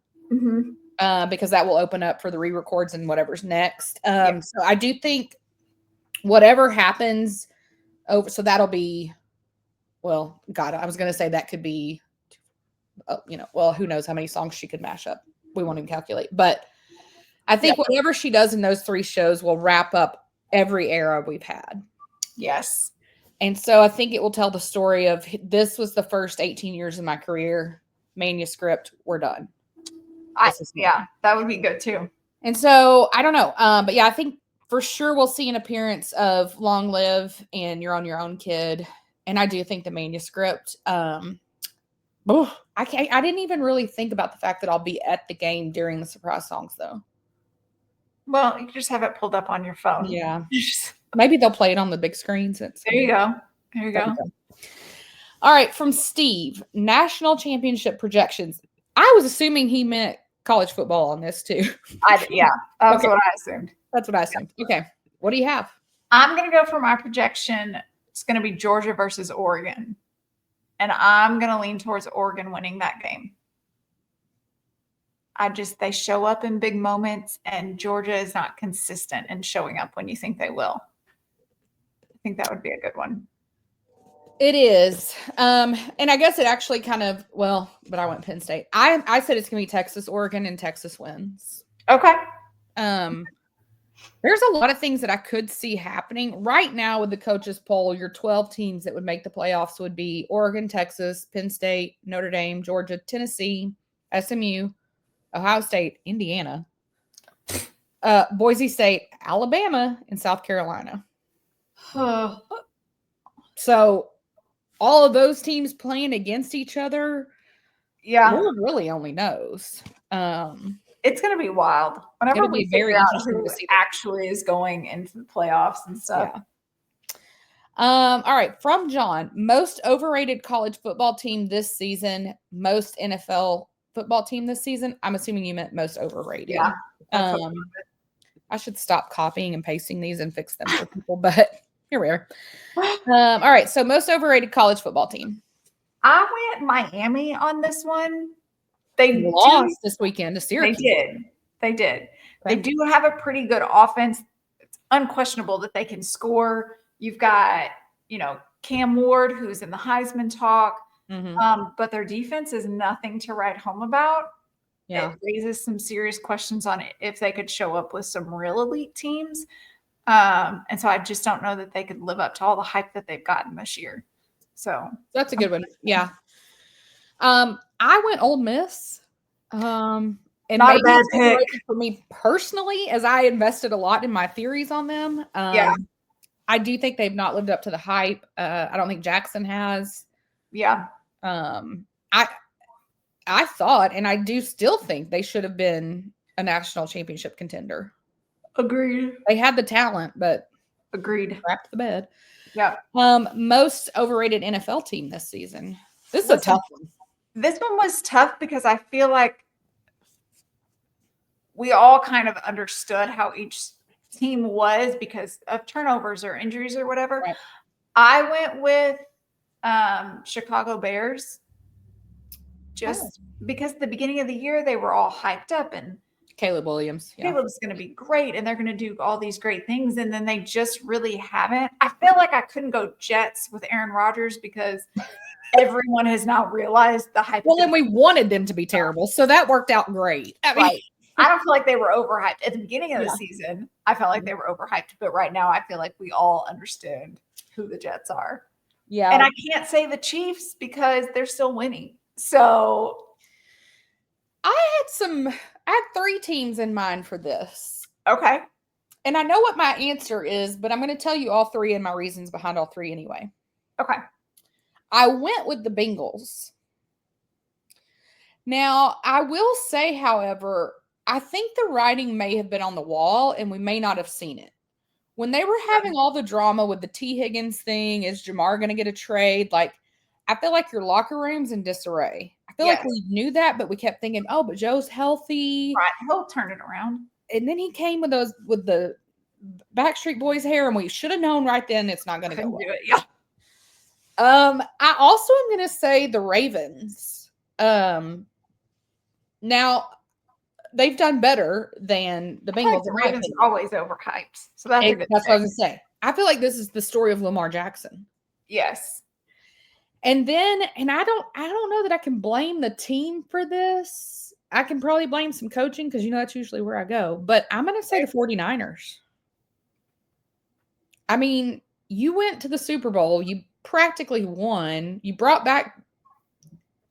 Because that will open up for the re-records and whatever's next. So I do think whatever happens over, so that'll be, well, God, I was going to say that could be, well, who knows how many songs she could mash up. We won't even calculate. But I think whatever she does in those 3 shows will wrap up every era we've had. Yes. And so I think it will tell the story of this was the first 18 years of my career. Manuscript, we're done. That would be good too. And so I don't know. But yeah, I think for sure we'll see an appearance of Long Live and You're on Your Own, Kid. And I do think the manuscript. I didn't even really think about the fact that I'll be at the game during the surprise songs though. Well, you can just have it pulled up on your phone. Yeah. Maybe they'll play it on the big screens. There you go. There you go. All right. From Steve, national championship projections. I was assuming he meant college football on this too. That's what I assumed. That's what I assumed. Okay. What do you have? I'm going to go for my projection. It's going to be Georgia versus Oregon. And I'm going to lean towards Oregon winning that game. They show up in big moments and Georgia is not consistent in showing up when you think they will. I think that would be a good one. It is. And I guess it actually kind of, but I went Penn State. I said it's going to be Texas, Oregon, and Texas wins. Okay. There's a lot of things that I could see happening right now with the coaches poll. Your 12 teams that would make the playoffs would be Oregon, Texas, Penn State, Notre Dame, Georgia, Tennessee, SMU, Ohio State, Indiana, Boise State, Alabama, and South Carolina. So all of those teams playing against each other, Lord really only knows. It's going to be wild. Whenever we figure out who actually is going into the playoffs and stuff. Yeah. All right. From John, most overrated college football team this season, most NFL football team this season. I'm assuming you meant most overrated. Yeah. I should stop copying and pasting these and fix them for people, but here we are. All right. So most overrated college football team. I went Miami on this one. They lost this weekend to Syracuse. They did. Okay. They do have a pretty good offense. It's unquestionable that they can score. You've got, Cam Ward, who's in the Heisman talk. But their defense is nothing to write home about. Yeah. It raises some serious questions on it if they could show up with some real elite teams. And so I just don't know that they could live up to all the hype that they've gotten this year. So that's a good one. Yeah. I went Ole Miss. And not a bad pick for me personally, as I invested a lot in my theories on them. I do think they've not lived up to the hype. I don't think Jackson has. Yeah. I thought, and I do still think they should have been a national championship contender. Agreed. They had the talent, but Agreed. crapped the bed. Yeah. Most overrated NFL team this season. This is a Listen, tough one. This one was tough because I feel like we all kind of understood how each team was because of turnovers or injuries or whatever. Right. I went with Chicago Bears just because at the beginning of the year they were all hyped up and Caleb Williams. Yeah. Caleb's going to be great and they're going to do all these great things. And then they just really haven't. I feel like I couldn't go Jets with Aaron Rodgers because everyone has now realized the hype. Well, and we wanted them to be terrible. So that worked out great. I mean, right. I don't feel like they were overhyped. At the beginning of the season, I felt like they were overhyped. But right now, I feel like we all understand who the Jets are. Yeah. And I can't say the Chiefs because they're still winning. So I had 3 teams in mind for this. Okay. And I know what my answer is, but I'm going to tell you all 3 and my reasons behind all 3 anyway. Okay. I went with the Bengals. Now, I will say, however, I think the writing may have been on the wall and we may not have seen it. When they were having all the drama with the T. Higgins thing, is Jamar going to get a trade? Like, I feel like your locker room's in disarray. I feel like we knew that, but we kept thinking, oh, but Joe's healthy. Right. He'll turn it around. And then he came with the Backstreet Boys hair, and we should have known right then it's not going to go well. Yeah. I also am going to say the Ravens. Now, they've done better than the Bengals. The Ravens are always overhyped. So that's what I was going to say. I feel like this is the story of Lamar Jackson. Yes. And then, and I don't know that I can blame the team for this. I can probably blame some coaching because, that's usually where I go. But I'm going to say the 49ers. I mean, you went to the Super Bowl. You practically won. You brought back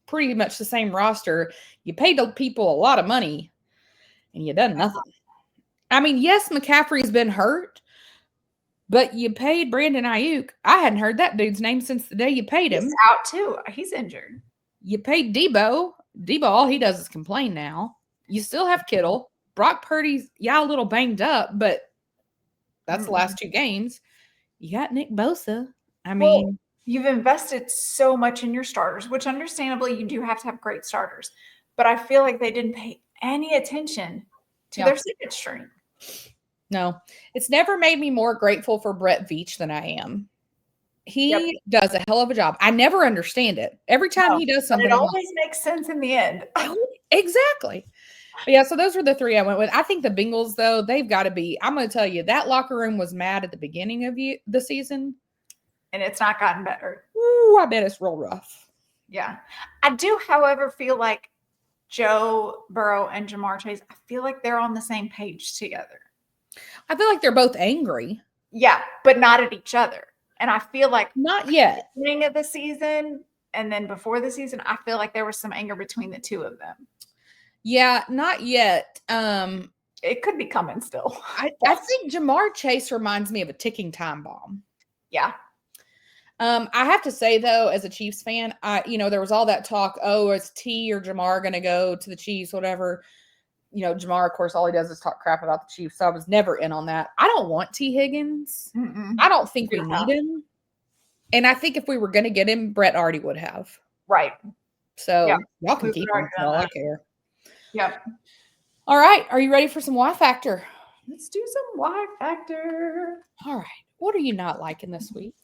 pretty much the same roster. You paid the people a lot of money, and you done nothing. I mean, yes, McCaffrey's been hurt, but you paid Brandon Ayuk. I hadn't heard that dude's name since the day you paid him. He's out too. He's injured. You paid Debo. Debo, all he does is complain now. You still have Kittle. Brock Purdy's, a little banged up, but that's the last 2 games. You got Nick Bosa. I mean, you've invested so much in your starters, which understandably you do have to have great starters. But I feel like they didn't pay any attention to their second string. No, it's never made me more grateful for Brett Veach than I am. He does a hell of a job. I never understand it. Every time he does something, it always makes sense in the end. Exactly. But so those were the 3 I went with. I think the Bengals, though, they've got to be. I'm going to tell you, that locker room was mad at the beginning of the season. And it's not gotten better. Ooh, I bet it's real rough. Yeah. I do, however, feel like Joe Burrow and Jamar Chase, I feel like they're on the same page together. I feel like they're both angry. Yeah, but not at each other. And I feel like not yet. At the beginning of the season and then before the season, I feel like there was some anger between the 2 of them. Yeah, not yet. It could be coming still. I think Jamar Chase reminds me of a ticking time bomb. Yeah. I have to say, though, as a Chiefs fan, there was all that talk, is T or Jamar going to go to the Chiefs, whatever. Jamar, of course, all he does is talk crap about the Chiefs. So I was never in on that. I don't want T. Higgins. I don't think we need him. And I think if we were going to get him, Brett already would have. Right. So y'all can keep him. All I care. Yep. All right. Are you ready for some WhyFactor? Let's do some WhyFactor. All right. What are you not liking this week?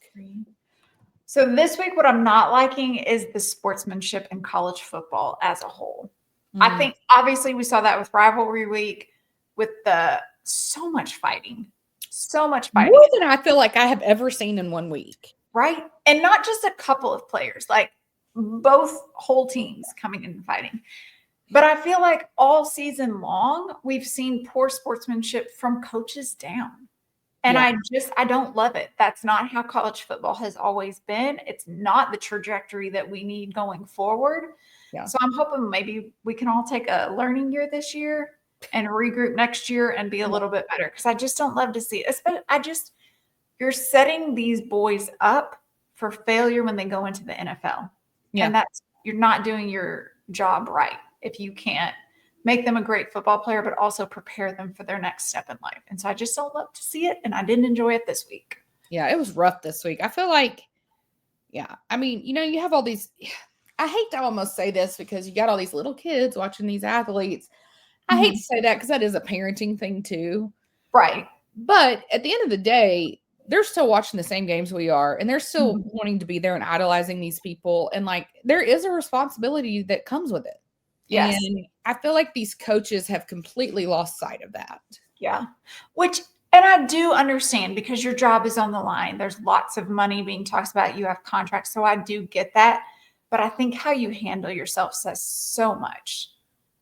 So this week, what I'm not liking is the sportsmanship in college football as a whole. I think obviously we saw that with rivalry week with so much fighting. More than I feel like I have ever seen in 1 week. Right. And not just a couple of players, like both whole teams coming in and fighting. But I feel like all season long, we've seen poor sportsmanship from coaches down. And I don't love it. That's not how college football has always been. It's not the trajectory that we need going forward. Yeah. So I'm hoping maybe we can all take a learning year this year and regroup next year and be a little bit better. Because I just don't love to see it. You're setting these boys up for failure when they go into the NFL. Yeah. And you're not doing your job right if you can't make them a great football player, but also prepare them for their next step in life. And so I just don't love to see it, and I didn't enjoy it this week. Yeah, it was rough this week. I feel like, yeah, I mean, you have all these, I hate to almost say this because you got all these little kids watching these athletes. I hate to say that because that is a parenting thing too. Right. But at the end of the day, they're still watching the same games we are, and they're still wanting to be there and idolizing these people. And like, there is a responsibility that comes with it. Yes. And I feel like these coaches have completely lost sight of that. Yeah. And I do understand because your job is on the line. There's lots of money being talked about. You have contracts. So I do get that. But I think how you handle yourself says so much.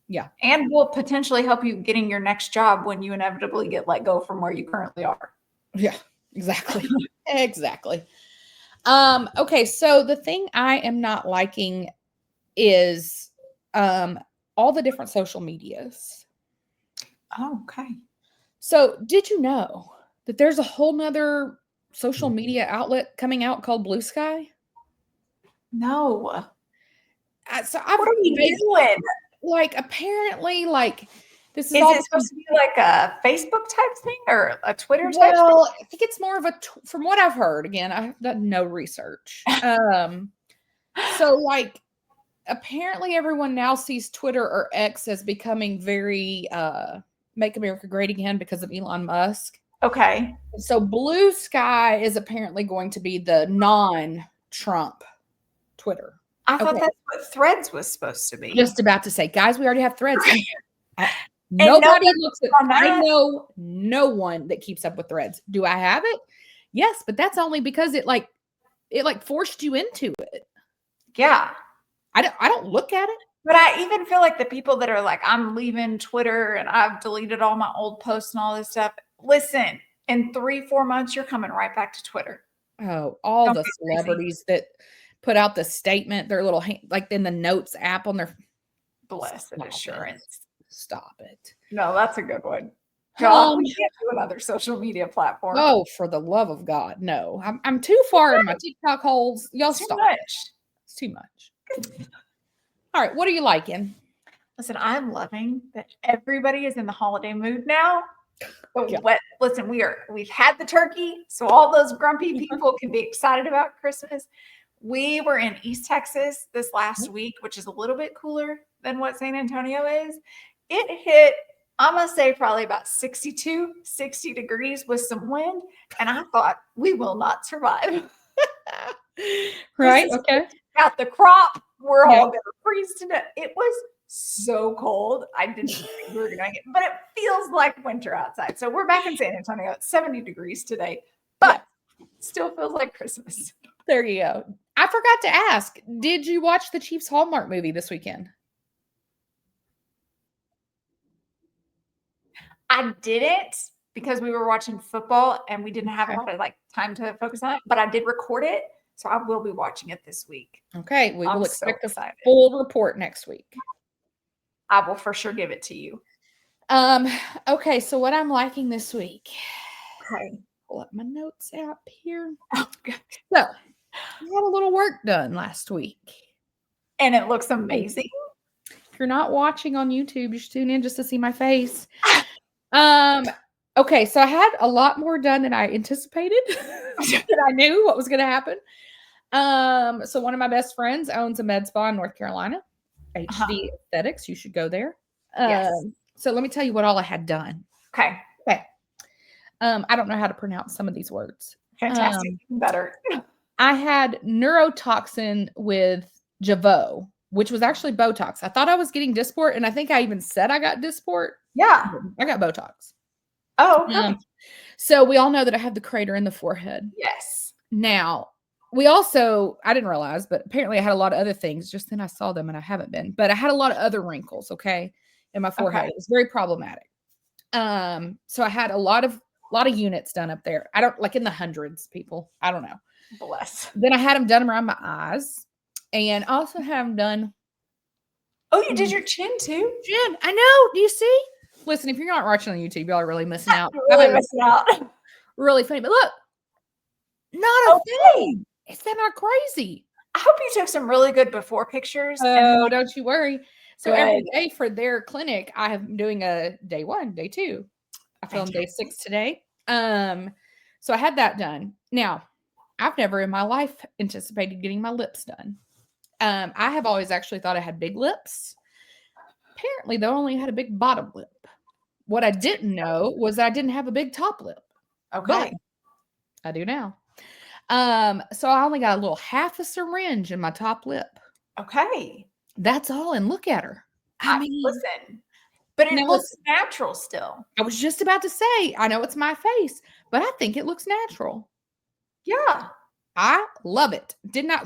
Yeah. And will potentially help you getting your next job when you inevitably get let go from where you currently are. Yeah, exactly. Exactly. Okay. So the thing I am not liking is all the different social medias. Oh, okay. So did you know that there's a whole nother social media outlet coming out called Blue Sky? No. So what are we doing? Like, apparently, like, this is it all supposed to be like a Facebook type thing or a Twitter type thing? Well, I think it's more of from what I've heard, again, I've done no research. So like, apparently everyone now sees Twitter or X as becoming very Make America Great Again because of Elon Musk. Okay. So Blue Sky is apparently going to be the non-Trump Twitter. I thought that's what Threads was supposed to be. Just about to say, guys, we already have Threads. Nobody looks at I know no one that keeps up with Threads. Do I have it? Yes, but that's only because it forced you into it. Yeah. I don't look at it. But I even feel like the people that are like, I'm leaving Twitter and I've deleted all my old posts and all this stuff. Listen, in 3-4 months, you're coming right back to Twitter. Oh, all the celebrities that put out the statement, their little, like in the notes app on their blessed assurance. Stop it. No, that's a good one. God, we can't do another social media platform. Oh, for the love of God, no. I'm too far in my TikTok holes. Y'all stop. It's too much. All right, what are you liking? Listen, I'm loving that everybody is in the holiday mood now. Listen, we've had the turkey, so all those grumpy people can be excited about Christmas. We were in East Texas this last week, which is a little bit cooler than what San Antonio is. It hit, I'm going to say probably about 60 degrees with some wind. And I thought, we will not survive. Right. Okay. Got the crop. We're all going to freeze to death. It was so cold. I didn't think we were going to get, but it feels like winter outside. So we're back in San Antonio. It's 70 degrees today, but still feels like Christmas. There you go. I forgot to ask, did you watch the Chiefs Hallmark movie this weekend? I didn't because we were watching football and we didn't have a lot of time to focus on it, but I did record it. So I will be watching it this week. Okay. We will expect a full report next week. I will for sure give it to you. Okay. So what I'm liking this week. Okay. Pull up my notes out here. Oh, God. So I had a little work done last week. And it looks amazing. If you're not watching on YouTube, you should tune in just to see my face. Okay, so I had a lot more done than I anticipated. That I knew what was going to happen. So one of my best friends owns a med spa in North Carolina. HD Aesthetics. You should go there. Yes. So let me tell you what all I had done. Okay. I don't know how to pronounce some of these words. Fantastic. Better. I had neurotoxin with Javoe, which was actually Botox. I thought I was getting Dysport, and I think I even said I got Dysport. Yeah. I got Botox. Oh, okay. So we all know that I have the crater in the forehead. Yes. Now, I didn't realize, but apparently I had a lot of other things. Just then I saw them and I haven't been. But I had a lot of other wrinkles, in my forehead. It was very problematic. So I had a lot of units done up there. I don't like in the hundreds, people. I don't know. Bless. Then I had them done around my eyes. And also have them done. Oh, you did your chin too? Chin. I know. Do you see? Listen, if you're not watching on YouTube, y'all are really missing out. Really funny. But look, not a thing. Is that not crazy? I hope you took some really good before pictures. Oh, don't you worry. So every day for their clinic, I am doing a day 1, day 2. I filmed day 6 today. So I had that done. Now, I've never in my life anticipated getting my lips done. I have always actually thought I had big lips. Apparently, they only had a big bottom lip. What I didn't know was that I didn't have a big top lip. Okay. But I do now. So I only got a little half a syringe in my top lip. Okay. That's all. And look at her. I mean, listen, but it looks natural still. I was just about to say, I know it's my face, but I think it looks natural. Yeah. I love it.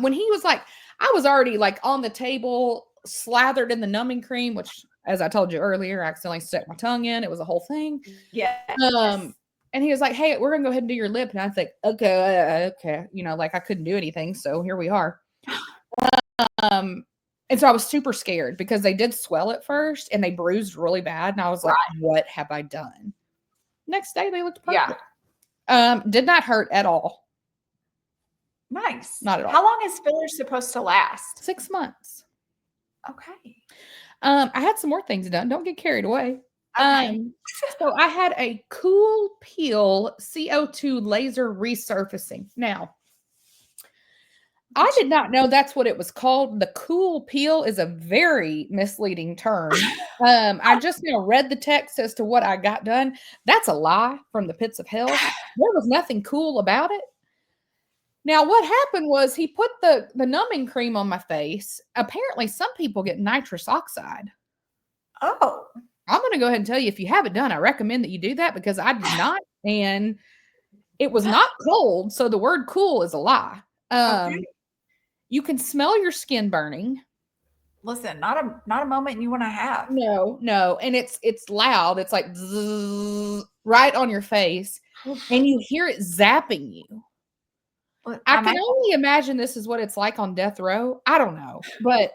When he was like, I was already like on the table, slathered in the numbing cream, which, as I told you earlier, I accidentally stuck my tongue in. It was a whole thing. Yeah. And he was like, hey, we're going to go ahead and do your lip. And I was like, okay. You know, like I couldn't do anything. So here we are. And so I was super scared because they did swell at first and they bruised really bad. And I was like, what have I done? Next day, they looked perfect. Yeah. Did not hurt at all. Nice. Not at all. How long is filler supposed to last? 6 months. Okay. I had some more things done. Don't get carried away. Okay. So I had a Cool Peel CO2 laser resurfacing. Now, I did not know that's what it was called. The Cool Peel is a very misleading term. I just now read the text as to what I got done. That's a lie from the pits of hell. There was nothing cool about it. Now, what happened was he put the numbing cream on my face. Apparently, some people get nitrous oxide. Oh. I'm going to go ahead and tell you, if you have it done, I recommend that you do that because I did not. And it was not cold. So the word cool is a lie. Okay. You can smell your skin burning. Listen, not a moment you want to have. No. And it's loud. It's like zzz, right on your face. And you hear it zapping you. Well, I can only imagine this is what it's like on death row. I don't know. But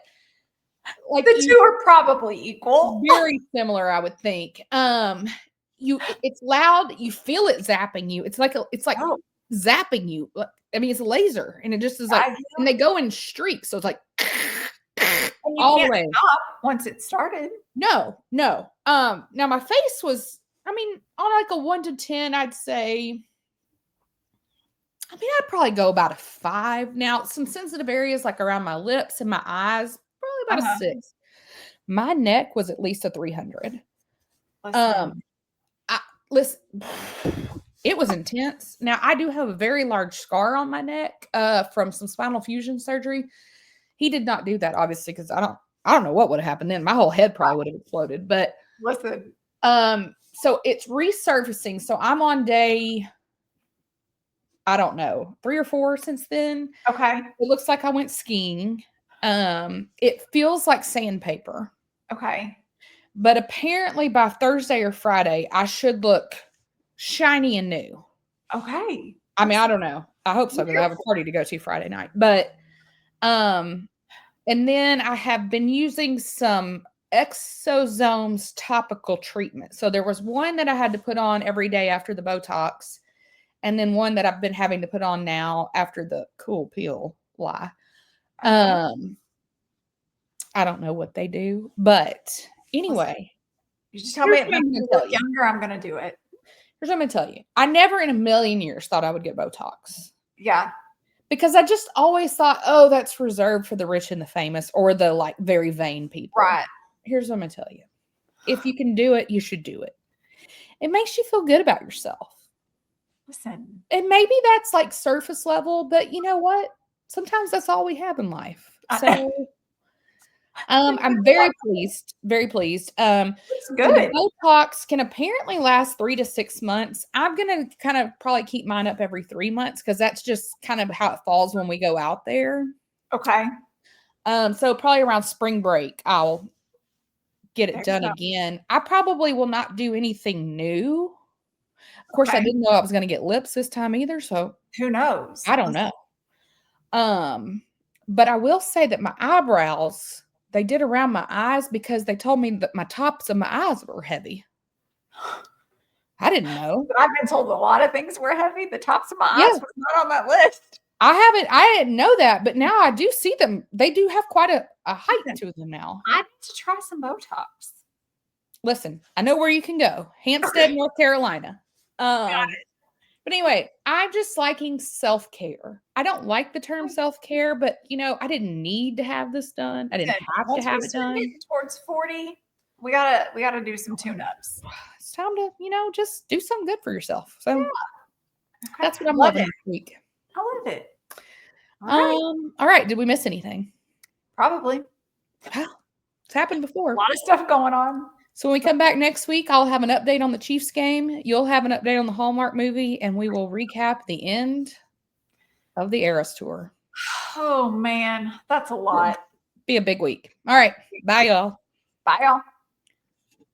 like the two are probably equal. Very similar, I would think. It's loud. You feel it zapping you. It's like zapping you. I mean, it's a laser, and it just is like, and they go in streaks, so it's like and you all can't the way. Stop once it started. No. Now my face was, I mean, on like a 1 to 10, I'd say. I mean, I'd probably go about a 5. Now, some sensitive areas like around my lips and my eyes, probably about a 6. My neck was at least a 300. Listen, it was intense. Now, I do have a very large scar on my neck from some spinal fusion surgery. He did not do that, obviously, because I don't know what would have happened then. My whole head probably would have exploded. But listen, so it's resurfacing. So I'm on day, I don't know, 3 or 4 since then. Okay. It looks like I went skiing. It feels like sandpaper. Okay. But apparently by Thursday or Friday, I should look shiny and new. Okay. I mean, I don't know. I hope so because I have a party to go to Friday night. But, and then I have been using some Exosomes topical treatment. So there was one that I had to put on every day after the Botox, and then one that I've been having to put on now after the Cool Peel lie. I don't know what they do, but anyway. You just tell me it makes me look younger, I'm going to do it. Here's what I'm going to tell you. I never in a million years thought I would get Botox. Yeah. Because I just always thought, oh, that's reserved for the rich and the famous or the like very vain people. Right. Here's what I'm going to tell you. If you can do it, you should do it. It makes you feel good about yourself. Listen. And maybe that's like surface level, but you know what? Sometimes that's all we have in life. So I'm very pleased. Very pleased. It's good. Botox can apparently last 3 to 6 months. I'm gonna kind of probably keep mine up every 3 months because that's just kind of how it falls when we go out there. Okay. So probably around spring break, I'll get it done again. I probably will not do anything new. Of course, I didn't know I was going to get lips this time either. So who knows? I don't know. But I will say that my eyebrows, they did around my eyes because they told me that my tops of my eyes were heavy. I didn't know. But I've been told a lot of things were heavy. The tops of my eyes was not on that list. I didn't know that, but now I do see them. They do have quite a height to them now. I need to try some Botox. Listen, I know where you can go. Hampstead, North Carolina. Got it. But anyway, I'm just liking self-care. I don't like the term self-care, but I didn't need to have this done. I didn't have to have it done. Towards 40, we gotta do some tune-ups. It's time to, just do something good for yourself. So Okay. that's what I'm loving this week. I love it. All right. Did we miss anything? Probably. Well, it's happened before. A lot of stuff going on. So when we come back next week, I'll have an update on the Chiefs game. You'll have an update on the Hallmark movie, and we will recap the end of the Eras Tour. Oh man, that's a lot. Be a big week. All right. Bye, y'all. Bye, y'all.